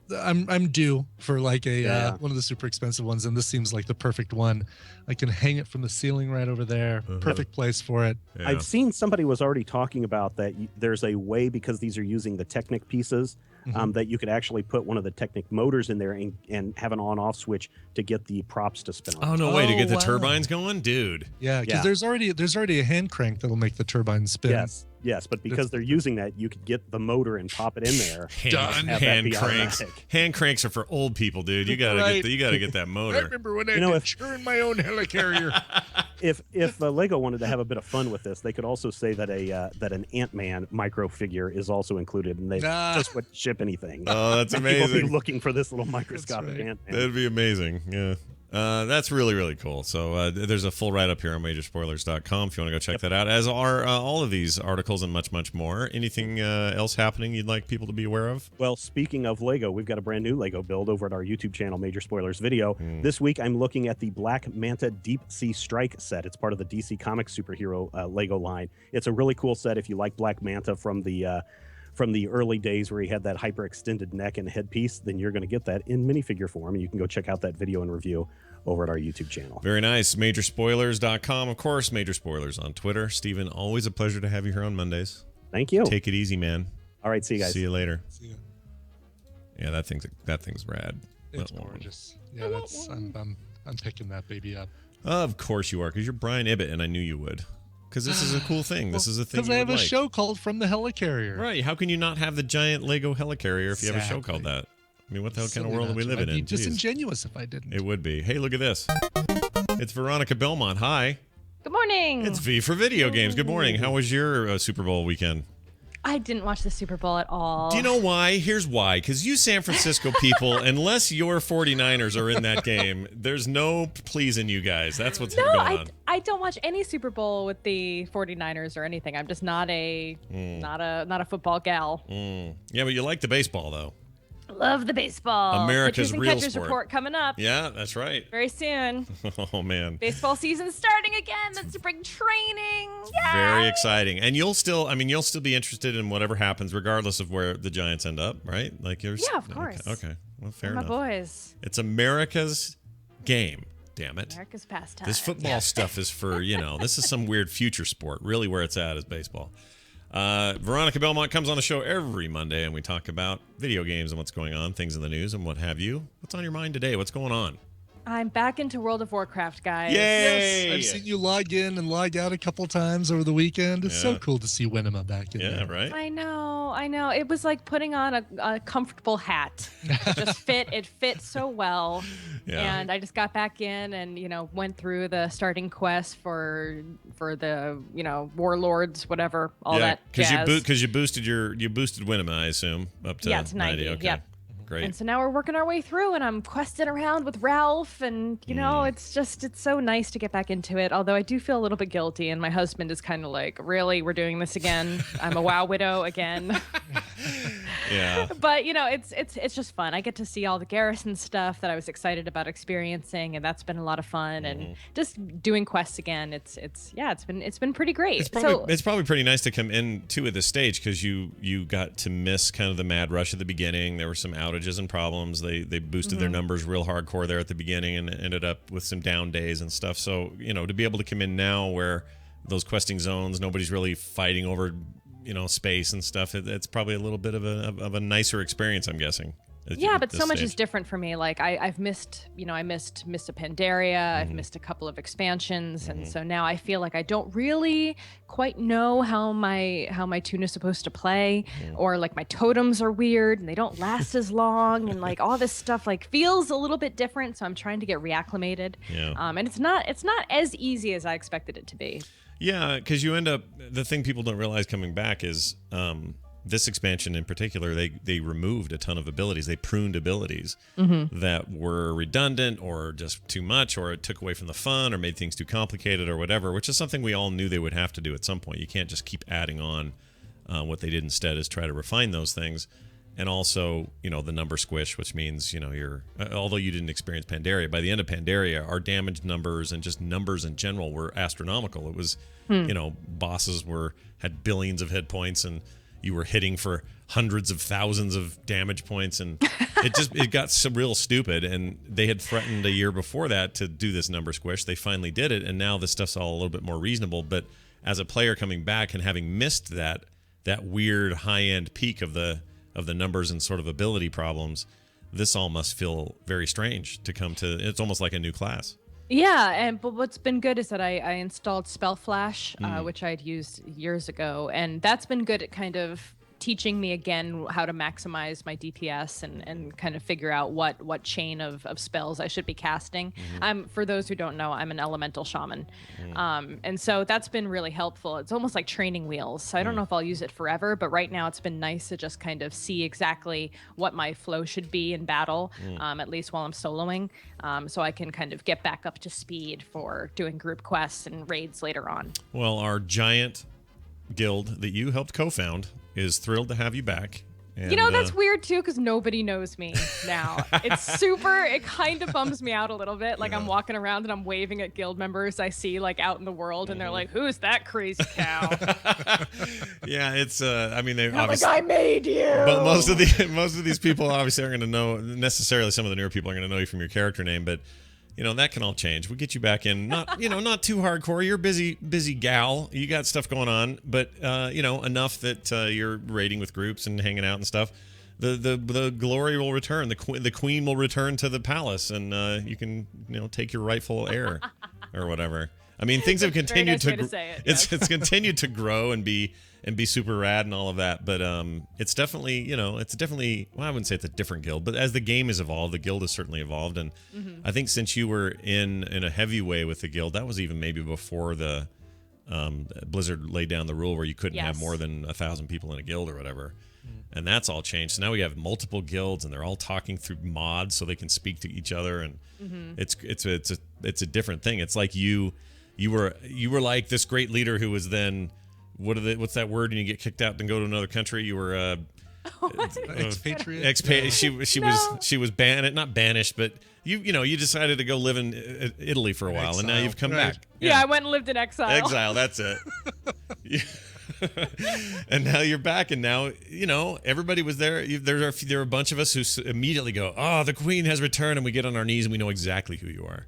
I'm due for like one of the super expensive ones, and this seems like the perfect one. I can hang it from the ceiling right over there. Perfect place for it. Yeah. I've seen somebody was already talking about that. There's a way, because these are using the Technic pieces, that you could actually put one of the Technic motors in there and have an on-off switch to get the props to spin. Oh no way! To get the turbines going, dude. Yeah, because there's already a hand crank that'll make the turbines spin. Yes, but because they're using that, you could get the motor and pop it in there. Hand cranks. Hand cranks are for old people, dude. You gotta get that motor. I remember when I did churn my own helicarrier. If Lego wanted to have a bit of fun with this, they could also say that that an Ant-Man micro figure is also included, and they just wouldn't ship anything. Oh, that's amazing. People be looking for this little microscopic Ant-Man. That'd be amazing. Yeah. That's really, really cool. So there's a full write-up here on Majorspoilers.com if you want to go check that out, as are all of these articles and much, much more. Anything else happening you'd like people to be aware of? Well, speaking of Lego, we've got a brand new Lego build over at our YouTube channel, Major Spoilers Video. This week, I'm looking at the Black Manta Deep Sea Strike set. It's part of the DC Comics superhero Lego line. It's a really cool set if you like Black Manta from the early days where he had that hyper-extended neck and headpiece, then you're going to get that in minifigure form. And you can go check out that video and review over at our YouTube channel. Very nice. Majorspoilers.com, of course. Major Spoilers on Twitter. Steven, always a pleasure to have you here on Mondays. Thank you. Take it easy, man. All right, see you guys. See you later. See ya. Yeah, that thing's rad. It's gorgeous. Yeah, I'm picking that baby up. Of course you are, because you're Brian Ibbett, and I knew you would. Because this is a cool thing. This is a thing. Because I have a show called From the Helicarrier. Right. How can you not have the giant Lego helicarrier if you have a show called that? I mean, what the hell kind of world are we living in? I'd be disingenuous if I didn't. It would be. Hey, look at this. It's Veronica Belmont. Hi. Good morning. It's V for Video Games. Good morning. How was your Super Bowl weekend? I didn't watch the Super Bowl at all. Do you know why? Here's why. Because you San Francisco people, unless your 49ers are in that game, there's no pleasing you guys. That's what's going on. I don't watch any Super Bowl with the 49ers or anything. I'm just not a football gal. Yeah, but you like the baseball, though. Love the baseball. America's Pitchers and real catchers sport. Report coming up. Yeah, that's right. Very soon. Oh, man. Baseball season starting again. That's spring training. Yeah. Very exciting. And you'll still be interested in whatever happens, regardless of where the Giants end up, right? Like Yeah, of course. Okay. Well, fair My enough. boys. It's America's game. Damn it. America's pastime. This football stuff is for, this is some weird future sport. Really, where it's at is baseball. Veronica Belmont comes on the show every Monday, and we talk about video games and what's going on, things in the news, and what have you. What's on your mind today? What's going on? I'm back into World of Warcraft, guys. Yay! Yes, I've seen you log in and log out a couple times over the weekend. It's so cool to see Winema back in there. Yeah, right? I know. It was like putting on a comfortable hat. It fit so well. Yeah. And I just got back in and, went through the starting quest for the, warlords, whatever, all that jazz. Because you boosted Winema, I assume, up to 90. Okay. Yep. Great. And so now we're working our way through, and I'm questing around with Ralph, and it's so nice to get back into it. Although I do feel a little bit guilty, and my husband is kind of like, "Really, we're doing this again? I'm a WoW widow again." Yeah. But it's just fun. I get to see all the garrison stuff that I was excited about experiencing, and that's been a lot of fun. And just doing quests again, it's been pretty great. It's probably pretty nice to come into at this stage because you got to miss kind of the mad rush at the beginning. There were some outages and problems. They boosted their numbers real hardcore there at the beginning and ended up with some down days and stuff. So to be able to come in now where those questing zones, nobody's really fighting over space and stuff. It's probably a little bit of a nicer experience, I'm guessing. Yeah, but so much is different for me. Like I've missed, I missed Mists of Pandaria. I've missed a couple of expansions, and so now I feel like I don't really quite know how my tune is supposed to play, or like my totems are weird and they don't last as long, and like all this stuff like feels a little bit different. So I'm trying to get reacclimated. Yeah. And it's not as easy as I expected it to be. Yeah, because you end up, the thing people don't realize coming back is this expansion in particular, they removed a ton of abilities. They pruned abilities that were redundant or just too much, or it took away from the fun or made things too complicated or whatever, which is something we all knew they would have to do at some point. You can't just keep adding on. What they did instead is try to refine those things. And also, the number squish, which means, you're, although you didn't experience Pandaria, by the end of Pandaria, our damage numbers and just numbers in general were astronomical. It was, bosses had billions of hit points and you were hitting for hundreds of thousands of damage points. And it got so real stupid. And they had threatened a year before that to do this number squish. They finally did it. And now this stuff's all a little bit more reasonable. But as a player coming back and having missed that weird high-end peak of the numbers and sort of ability problems, this all must feel very strange to come to. It's almost like a new class. Yeah, but what's been good is that I installed Spell Flash, which I'd used years ago, and that's been good at kind of teaching me again how to maximize my DPS and kind of figure out what chain of spells I should be casting. For those who don't know, I'm an elemental shaman. And so that's been really helpful. It's almost like training wheels. So I don't know if I'll use it forever, but right now it's been nice to just kind of see exactly what my flow should be in battle, at least while I'm soloing, so I can kind of get back up to speed for doing group quests and raids later on. Well, our giant guild that you helped co-found is thrilled to have you back. And, that's weird too, because nobody knows me now. It kind of bums me out a little bit. Like I'm walking around and I'm waving at guild members I see like out in the world, and they're like, "Who's that crazy cow?" Yeah, it's they obviously, like, I made you. But most of these people obviously aren't going to know necessarily. Some of the newer people are going to know you from your character name, but that can all change. We'll get you back in. Not too hardcore. You're a busy gal. You got stuff going on, but enough that you're raiding with groups and hanging out and stuff. The glory will return. The queen will return to the palace, and you can take your rightful heir or whatever. I mean, things have continued it's continued to grow and be super rad and all of that, but it's definitely well, I wouldn't say it's a different guild, but as the game has evolved, the guild has certainly evolved, and I think since you were in a heavy way with the guild, that was even maybe before the Blizzard laid down the rule where you couldn't have Yes. more than 1,000 people in a guild or whatever. And that's all changed. So now we have multiple guilds, and they're all talking through mods so they can speak to each other, and it's a different thing. It's like you were like this great leader who was then what's that word when you get kicked out and go to another country? You were Expatriate. She was not banished, but you decided to go live in Italy for a while, Exile. and now you've come Right. back. Yeah, I went and lived in exile. Exile, that's it. And now you're back, and now everybody was there. There are a bunch of us who immediately go, "Oh, the queen has returned," and we get on our knees and we know exactly who you are.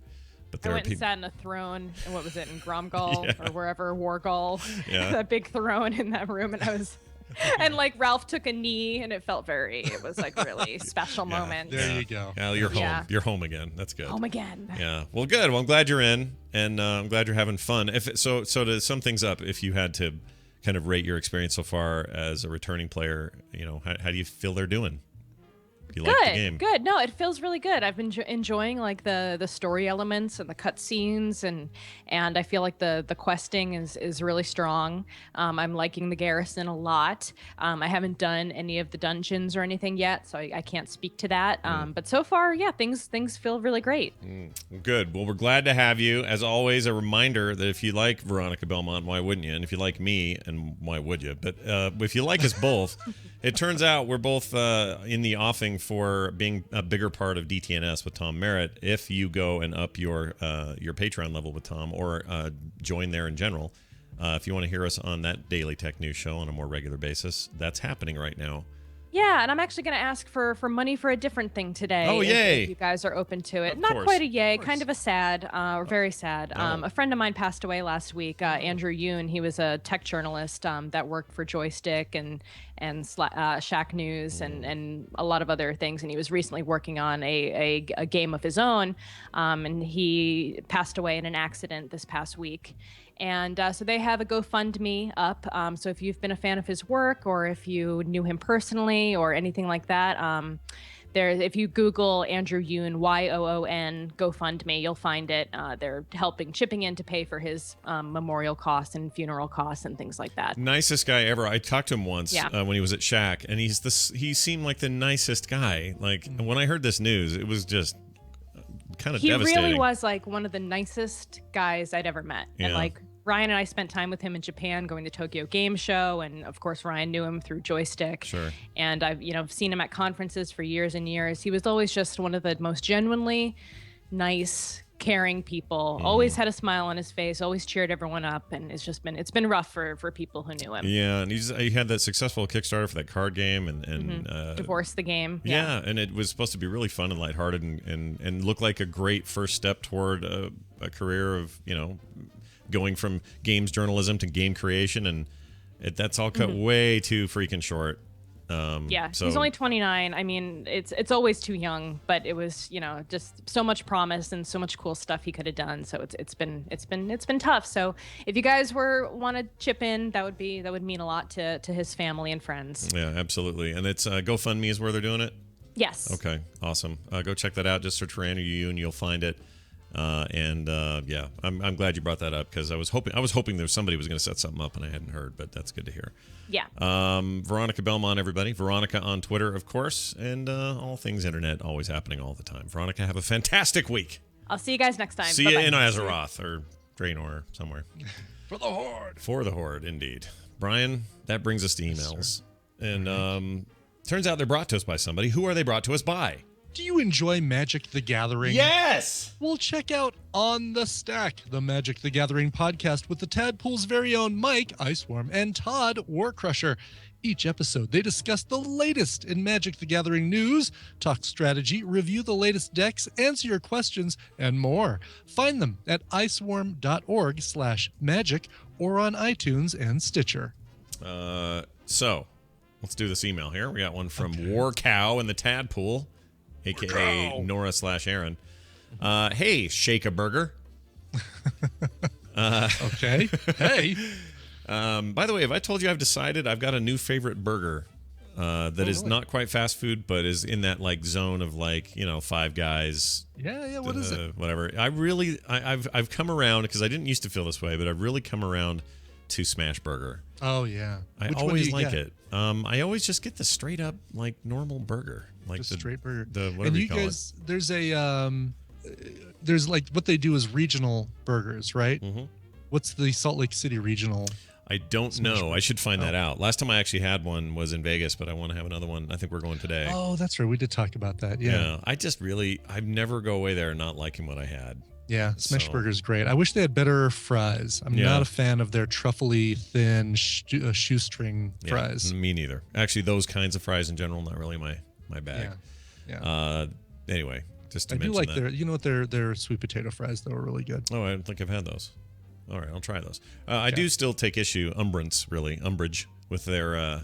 But I there are went and people. sat in a throne, and what was it, in Gromgal Yeah. or wherever, Wargal, Yeah. that big throne in that room, and I was, and like Ralph took a knee, and it was like really special moment. There you go. Yeah, you're home. Yeah. You're home again. That's good. Home again. Yeah. Well, good. Well, I'm glad you're in, and I'm glad you're having fun. So to sum things up, if you had to kind of rate your experience so far as a returning player, how do you feel they're doing? You like the game? Good. No, it feels really good. I've been enjoying like the story elements and the cutscenes, and I feel like the questing is really strong. I'm liking the garrison a lot. I haven't done any of the dungeons or anything yet, so I can't speak to that. But so far, yeah, things feel really great. Good. Well, we're glad to have you. As always, a reminder that if you like Veronica Belmont, why wouldn't you? And if you like me, and why would you? But if you like us both, it turns out we're both in the offing for being a bigger part of DTNS with Tom Merritt. If you go and up your Patreon level with Tom, or join there in general, if you want to hear us on that daily tech news show on a more regular basis, that's happening right now. Yeah, and I'm actually going to ask for money for a different thing today. Oh, yay. If you guys are open to it. Of Not course. quite a yay, kind of a sad, or very sad. Oh. A friend of mine passed away last week, Andrew Yoon. He was a tech journalist that worked for Joystick and Shack News and a lot of other things. And he was recently working on a game of his own, and he passed away in an accident this past week. And so they have a GoFundMe up. So if you've been a fan of his work, or if you knew him personally or anything like that, if you Google Andrew Yoon, Yoon, GoFundMe, you'll find it. They're chipping in to pay for his memorial costs and funeral costs and things like that. Nicest guy ever. I talked to him once when he was at Shack, and he seemed like the nicest guy. Like when I heard this news, it was just kind of devastating. He really was like one of the nicest guys I'd ever met. Yeah. And like Ryan and I spent time with him in Japan going to Tokyo Game Show, and of course Ryan knew him through Joystick. Sure. And I've seen him at conferences for years and years. He was always just one of the most genuinely nice, caring people. Always had a smile on his face, always cheered everyone up, and it's been rough for people who knew him. Yeah, and he had that successful Kickstarter for that card game, and Divorce the Game. Yeah, and it was supposed to be really fun and lighthearted, and look like a great first step toward a career of going from games journalism to game creation, and that's all cut way too freaking short. So He's only 29. I mean, it's always too young, but it was just so much promise and so much cool stuff he could have done. So it's been tough. So if you guys want to chip in, that would mean a lot to his family and friends. Yeah, absolutely. And it's GoFundMe is where they're doing it. Yes. Okay, awesome. Go check that out. Just search for Andrew Yoon and you'll find it. Yeah, I'm glad you brought that up, because I was hoping there was somebody was going to set something up and I hadn't heard, but that's good to hear. Yeah. Veronica Belmont, everybody. Veronica on Twitter, of course, and all things internet, always happening all the time. Veronica, have a fantastic week. I'll see you guys next time. See Bye-bye. you in Azeroth or Draenor or somewhere. For the Horde. For the Horde, indeed. Brian, that brings us to emails. And turns out they're brought to us by somebody. Who are they brought to us by? Do you enjoy Magic the Gathering? Yes! Well, check out On the Stack, the Magic the Gathering podcast with the Tadpool's very own Mike, Iceworm, and Todd, Warcrusher. Each episode, they discuss the latest in Magic the Gathering news, talk strategy, review the latest decks, answer your questions, and more. Find them at iceworm.org/magic or on iTunes and Stitcher. So, let's do this email here. We got one from War Cow and the Tadpool, a.k.a. Nora/Aaron. Hey, Shake a Burger. Okay. Hey. By the way, have I told you I've decided I've got a new favorite burger that is not quite fast food, but is in that like zone of like, Five Guys. Yeah. What is it? Whatever. I've come around because I didn't used to feel this way, but I've really come around to Smash Burger. Oh yeah. I always like it. I always just get the straight up like normal burger, like the straight burger. The whatever you call it. There's like what they do is regional burgers, right? Mm-hmm. What's the Salt Lake City regional? I don't know. I should find that out. Last time I actually had one was in Vegas, but I want to have another one. I think we're going today. Oh, that's right. We did talk about that. Yeah. I never go away there not liking what I had. Yeah, Smash Burger's great. I wish they had better fries. I'm not a fan of their truffly thin shoestring fries. Me neither. Actually, those kinds of fries in general, not really my bag. Yeah. Anyway, just to I mention do like that. their sweet potato fries though are really good. Oh, I don't think I've had those. All right, I'll try those. I do still take umbrage with their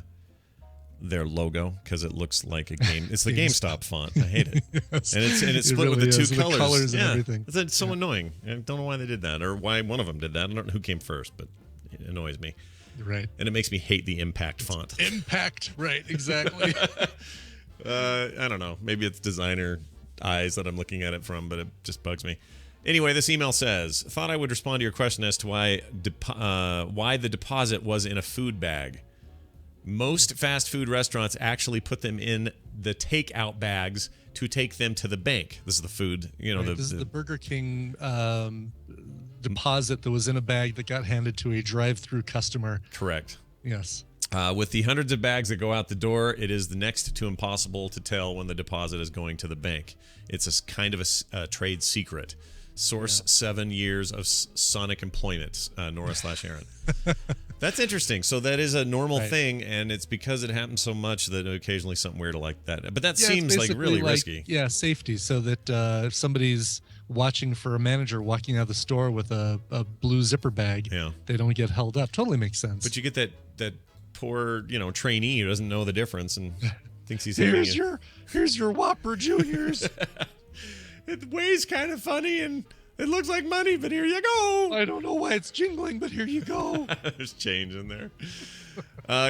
logo because it looks like a game. It's the GameStop font. I hate it. Yes. And it's split really with the is. two The colors. colors and everything. It's so annoying. I don't know why they did that or why one of them did that. I don't know who came first, but it annoys me. Right. And it makes me hate the Impact font. Impact, right? Exactly. I don't know. Maybe it's designer eyes that I'm looking at it from, but it just bugs me. Anyway, this email says, thought I would respond to your question as to why the deposit was in a food bag. Most fast food restaurants actually put them in the takeout bags to take them to the bank. This is the food, Right, this is the Burger King deposit that was in a bag that got handed to a drive-through customer. Correct. Yes. With the hundreds of bags that go out the door, it is the next to impossible to tell when the deposit is going to the bank. It's a kind of a trade secret. Source 7 years of Sonic employment, Nora/Aaron. That's interesting. So that is a normal thing, and it's because it happens so much that occasionally something weird like that. But that seems like really risky. Yeah, safety. So that if somebody's watching for a manager walking out of the store with a blue zipper bag, they don't get held up. Totally makes sense. But you get that poor trainee who doesn't know the difference and thinks he's here's your Whopper Juniors. It weighs kind of funny and it looks like money, but here you go. I don't know why it's jingling, but here you go. There's change in there.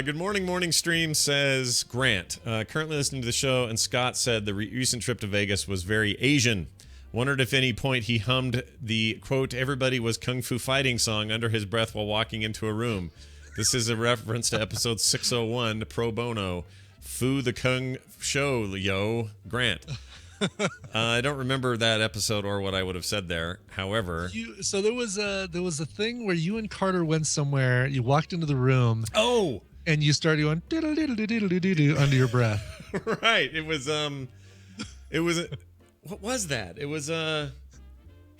Good morning stream, says Grant. Currently listening to the show, and Scott said the recent trip to Vegas was very Asian. Wondered if any point he hummed the, quote, everybody was kung fu fighting song under his breath while walking into a room. This is a reference to episode 601, Pro Bono. Fu the Kung Show, yo, Grant. I don't remember that episode or what I would have said there. However, so there was a thing where you and Carter went somewhere. You walked into the room. Oh, and you started going diddle diddle diddle diddle under your breath. Right. It was what was that? It was it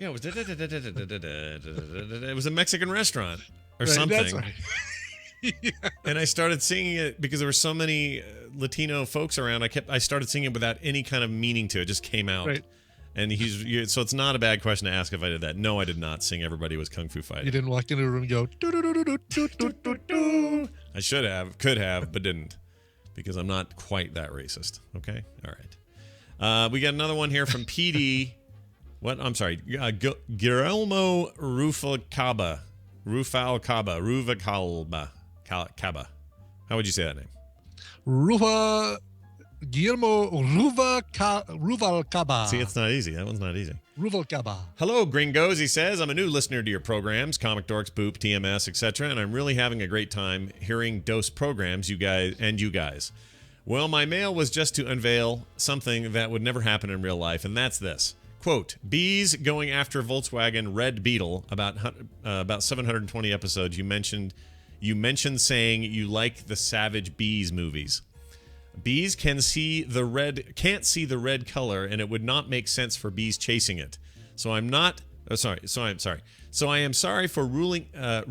was it was a Mexican restaurant or something. That's right. Yeah. And I started singing it because there were so many Latino folks around. I started singing it without any kind of meaning to it. It just came out. Right. And so it's not a bad question to ask if I did that. No, I did not sing Everybody Was Kung Fu Fighting. You didn't walk into a room and go do do do do do do do do. I should have, could have, but didn't, because I'm not quite that racist. Okay, all right. We got another one here from PD. What? I'm sorry, Guillermo Ruvalcaba. Caba. How would you say that name? Guillermo Ruvalcaba. See, it's not easy. That one's not easy. Ruvalcaba. Hello, Gringos. He says, I'm a new listener to your programs, Comic Dorks, Boop, TMS, etc., and I'm really having a great time hearing Dose programs, you guys. Well, my mail was just to unveil something that would never happen in real life, and that's this. Quote, bees going after Volkswagen Red Beetle, about 720 episodes. You mentioned saying you like the Savage Bees movies. Bees can't see the red color, and it would not make sense for bees chasing it. So I am sorry for ruining. It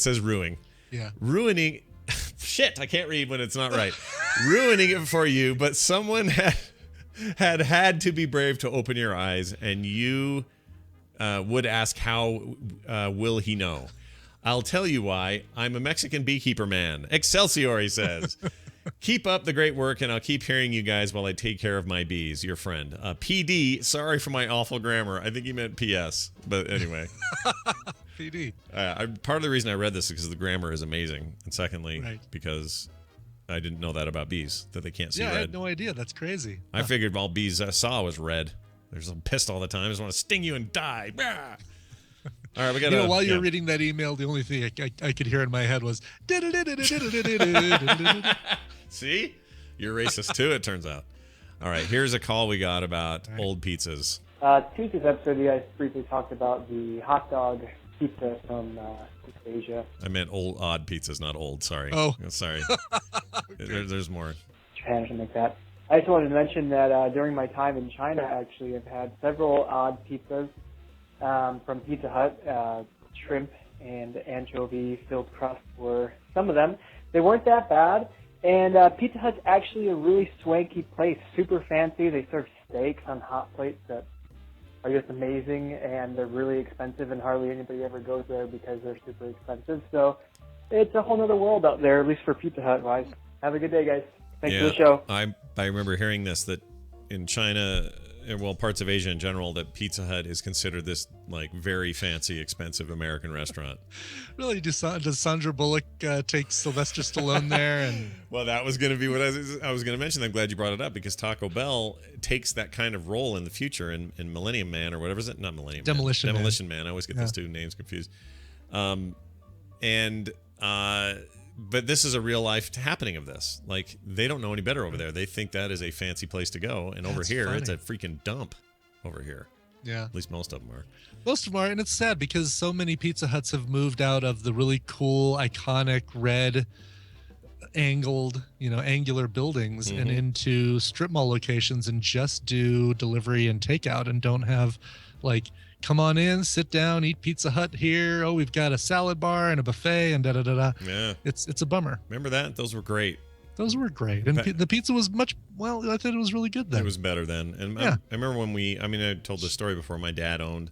says ruining. Yeah. Ruining. Shit, I can't read when it's not right. Ruining it for you, but someone had to be brave to open your eyes, and you would ask, how will he know? I'll tell you why. I'm a Mexican beekeeper man. Excelsior, he says. Keep up the great work, and I'll keep hearing you guys while I take care of my bees. Your friend. PD, sorry for my awful grammar. I think he meant PS, but anyway. PD. Part of the reason I read this is because the grammar is amazing, and secondly, right, because I didn't know that about bees, that they can't see Yeah, red. I had no idea. That's crazy. I figured all bees saw was red. They're so pissed all the time. I just want to sting you and die. Bah! All right, we got to... while you're reading that email, the only thing I could hear in my head was... See? You're racist too, it turns out. All right, here's a call we got about old pizzas. Tuesday's episode, you guys briefly talked about the hot dog pizza from East Asia. I meant odd pizzas, not old. Sorry. Oh. Sorry. There's more. Japan or something like that. I just wanted to mention that during my time in China, actually, I've had several odd pizzas from Pizza Hut. Shrimp and anchovy-filled crust were some of them. They weren't that bad. And Pizza Hut's actually a really swanky place, super fancy. They serve steaks on hot plates that are just amazing, and they're really expensive, and hardly anybody ever goes there because they're super expensive. So it's a whole other world out there, at least for Pizza Hut-wise. Have a good day, guys. Thanks for the show. I remember hearing this, that in China, well, parts of Asia in general, that Pizza Hut is considered this like very fancy, expensive American restaurant. Really? Does Sandra Bullock take Sylvester Stallone there? And well, that was going to be what I was going to mention. I'm glad you brought it up, because Taco Bell takes that kind of role in the future in Millennium Man, or whatever is it? Not Millennium Demolition Man. Man. Demolition Man. I always get those two names confused. But this is a real life happening of this. Like, they don't know any better over there. They think that is a fancy place to go, and over here it's a freaking dump. Over here, yeah, at least most of them are. Most of them are, and it's sad because so many Pizza Huts have moved out of the really cool, iconic red, angular buildings and into strip mall locations, and just do delivery and takeout, and don't have like, come on in, sit down, eat Pizza Hut here. Oh, we've got a salad bar and a buffet and da-da-da-da. Yeah. It's a bummer. Remember that? Those were great. Those were great. And the pizza was I thought it was really good then. It was better then. And yeah. I remember when I told this story before, my dad owned,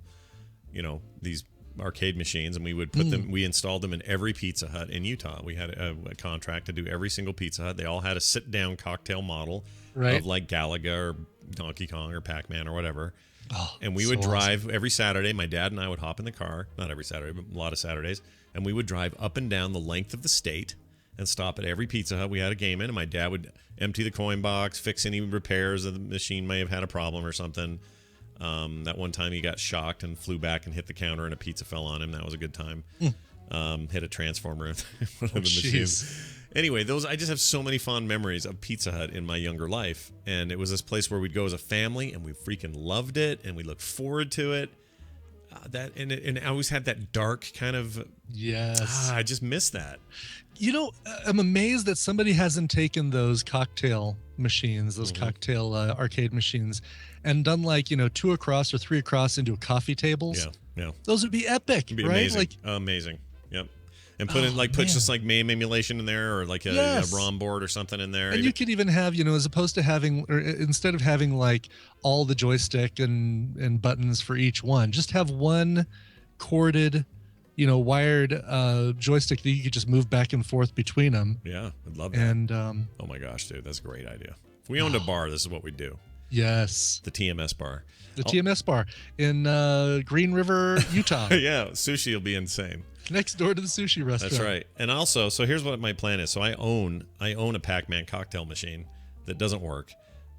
these arcade machines, and we would put them, we installed them in every Pizza Hut in Utah. We had a contract to do every single Pizza Hut. They all had a sit-down cocktail model of like Galaga or Donkey Kong or Pac-Man or whatever. Oh, and we would drive every Saturday. My dad and I would hop in the car, not every Saturday, but a lot of Saturdays, and we would drive up and down the length of the state and stop at every Pizza Hut we had a game in, and my dad would empty the coin box, fix any repairs, the machine may have had a problem or something. That one time he got shocked and flew back and hit the counter, and a pizza fell on him. That was a good time. Hit a transformer in one of the machines. Anyway, I just have so many fond memories of Pizza Hut in my younger life, and it was this place where we'd go as a family, and we freaking loved it, and we looked forward to it. And I always had that dark kind of I just miss that. I'm amazed that somebody hasn't taken those cocktail machines, those cocktail arcade machines, and done like 2 across or 3 across into coffee tables. Yeah. Those would be epic, It'd be right? amazing. Like amazing. Yep. And put just like MAME emulation in there, or like a ROM board or something in there. And you could even have, as opposed to having, or instead of having like all the joystick and buttons for each one, just have one corded, wired joystick that you could just move back and forth between them. Yeah, I'd love that. And oh my gosh, dude, that's a great idea. If we owned a bar, this is what we'd do. Yes. The TMS bar. The TMS bar in Green River, Utah. Yeah, sushi will be insane. Next door to the sushi restaurant. That's right. And also, so here's what my plan is. So I own a Pac-Man cocktail machine that doesn't work.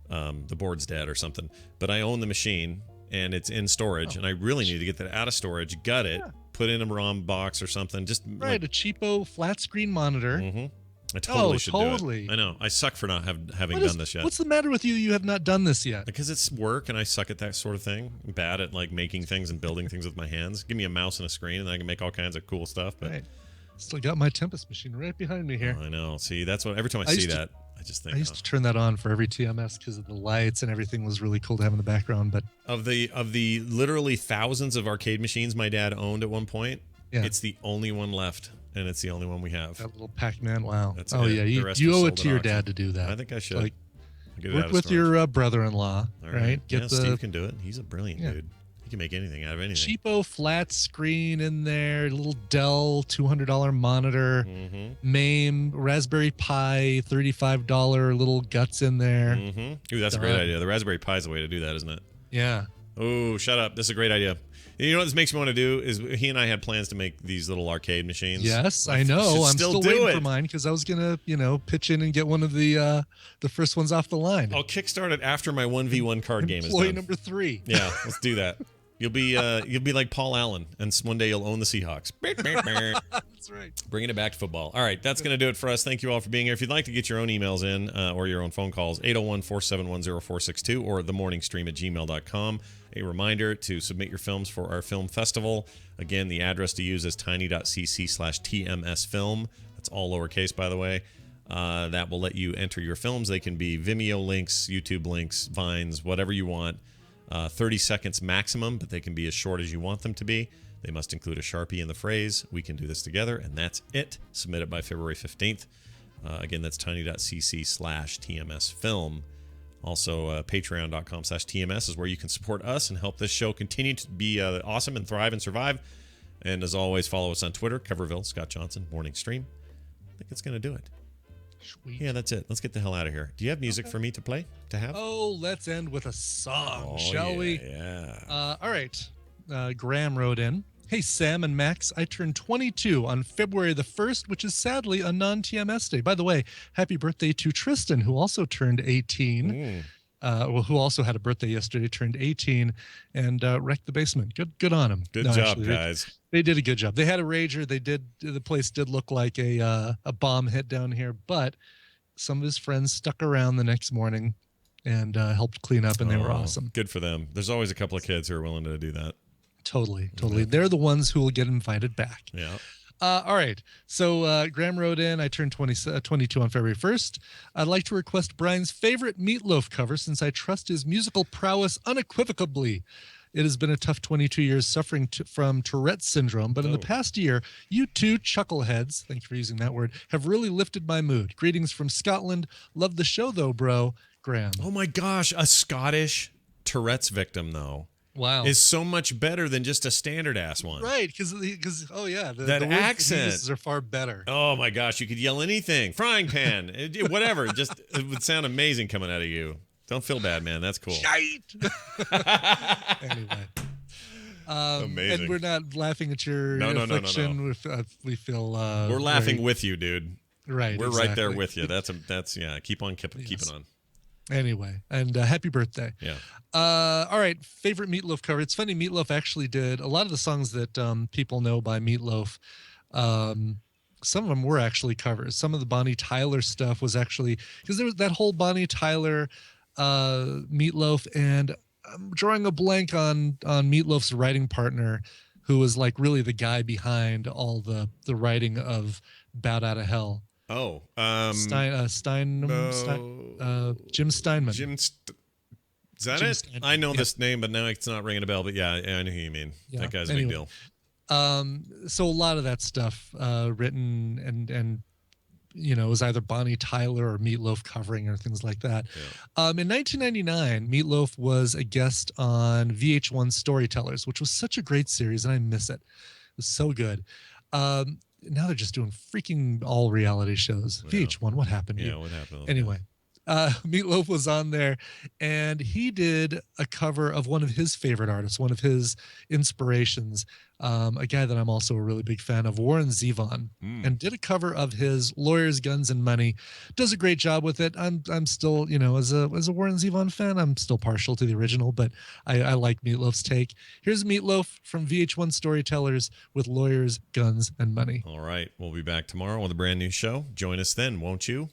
The board's dead or something. But I own the machine, and it's in storage, and I really need to get that out of storage, gut it, put in a ROM box or something. Just a cheapo flat screen monitor. I totally should do it. I know. I suck for not having done this yet. What's the matter with you? You have not done this yet. Because it's work, and I suck at that sort of thing. I'm bad at like making things and building things with my hands. Give me a mouse and a screen, and I can make all kinds of cool stuff. But still got my Tempest machine right behind me here. I know. See, that's what every time I see that, I just think I used to turn that on for every TMS because of the lights and everything was really cool to have in the background. But of the literally thousands of arcade machines my dad owned at one point, it's the only one left. And it's the only one we have. That little Pac-Man, wow. That's oh, it. yeah, you owe it to your dad to do that. I think I should. Like, work with your brother-in-law, right? Steve can do it. He's a brilliant dude. He can make anything out of anything. Cheapo flat screen in there, little Dell $200 monitor, MAME, Raspberry Pi, $35 little guts in there. Ooh, that's a great idea. The Raspberry Pi is the way to do that, isn't it? Yeah. Oh, shut up. This is a great idea. You know what this makes me want to do is he and I had plans to make these little arcade machines. Yes, I know. I'm still waiting it. for mine because I was gonna, pitch in and get one of the first ones off the line. I'll kickstart it after my 1v1 card game is Employee done. number 3. Yeah, let's do that. You'll be like Paul Allen, and one day you'll own the Seahawks. That's right. Bringing it back to football. All right, that's going to do it for us. Thank you all for being here. If you'd like to get your own emails in or your own phone calls, 801-471-0462 or themorningstream@gmail.com. A reminder to submit your films for our film festival. Again, the address to use is tiny.cc/TMSfilm. That's all lowercase, by the way. That will let you enter your films. They can be Vimeo links, YouTube links, Vines, whatever you want. 30 seconds maximum, but they can be as short as you want them to be. They must include a Sharpie in the phrase, "We can do this together," and that's it. Submit it by February 15th. Again, that's tiny.cc/TMSfilm. Also, patreon.com/TMS is where you can support us and help this show continue to be awesome and thrive and survive. And as always, follow us on Twitter, Coverville, Scott Johnson, Morning Stream. I think it's going to do it. Sweet. Yeah, that's it. Let's get the hell out of here. Do you have music for me to play, to have? Oh, let's end with a song, shall we? Yeah. All right. Graham wrote in, "Hey, Sam and Max, I turned 22 on February the 1st, which is sadly a non-TMS day. By the way, happy birthday to Tristan, who also turned 18. Who also had a birthday yesterday, turned 18, and wrecked the basement. Good on him. Good job, actually, guys. They did a good job. They had a rager. The place did look like a bomb hit down here, but some of his friends stuck around the next morning and helped clean up, and they were awesome. Good for them. There's always a couple of kids who are willing to do that. Totally. They're the ones who will get invited back. Yeah. All right. So Graham wrote in, I turned 22 on February 1st. I'd like to request Brian's favorite Meatloaf cover since I trust his musical prowess unequivocally. It has been a tough 22 years suffering from Tourette's syndrome, but in the past year, you two chuckleheads, thank you for using that word, have really lifted my mood. Greetings from Scotland. Love the show, though, bro. Graham. Oh, my gosh. A Scottish Tourette's victim, though. Wow. Is so much better than just a standard-ass one. Right, because oh, yeah. That the accent. are far better. Oh, my gosh. You could yell anything. Frying pan. Whatever. Just it would sound amazing coming out of you. Don't feel bad, man. That's cool. Shite. Anyway. Amazing. And we're not laughing at your No. affliction. We feel we're laughing with you, dude. Right. We're right there with you. That's yeah. Keep on keeping on. Anyway, and happy birthday. Yeah. All right. Favorite Meatloaf cover. It's funny. Meatloaf actually did a lot of the songs that people know by Meatloaf. Some of them were actually covers. Some of the Bonnie Tyler stuff was actually, because there was that whole Bonnie Tyler Meatloaf, and I'm drawing a blank on Meatloaf's writing partner, who was like really the guy behind all the writing of "Bat Out of Hell." Oh, Jim Steinman. Is that Jim it? Steinman. I know this name, but now it's not ringing a bell. But yeah, I know who you mean. Yeah. That guy's a big deal. So a lot of that stuff written and it was either Bonnie Tyler or Meatloaf covering or things like that. Yeah. In 1999, Meatloaf was a guest on VH1 Storytellers, which was such a great series, and I miss it. It was so good. Now they're just doing freaking all reality shows. Yeah. VH1, what happened to you? Yeah, what happened? Anyway. Meatloaf was on there, and he did a cover of one of his favorite artists, one of his inspirations, a guy that I'm also a really big fan of, Warren Zevon, and did a cover of his Lawyers, Guns, and Money. Does a great job with it. I'm still, as a Warren Zevon fan, I'm still partial to the original, but I like Meatloaf's take. Here's Meatloaf from VH1 Storytellers with Lawyers, Guns, and Money. All right. We'll be back tomorrow with a brand new show. Join us then, won't you?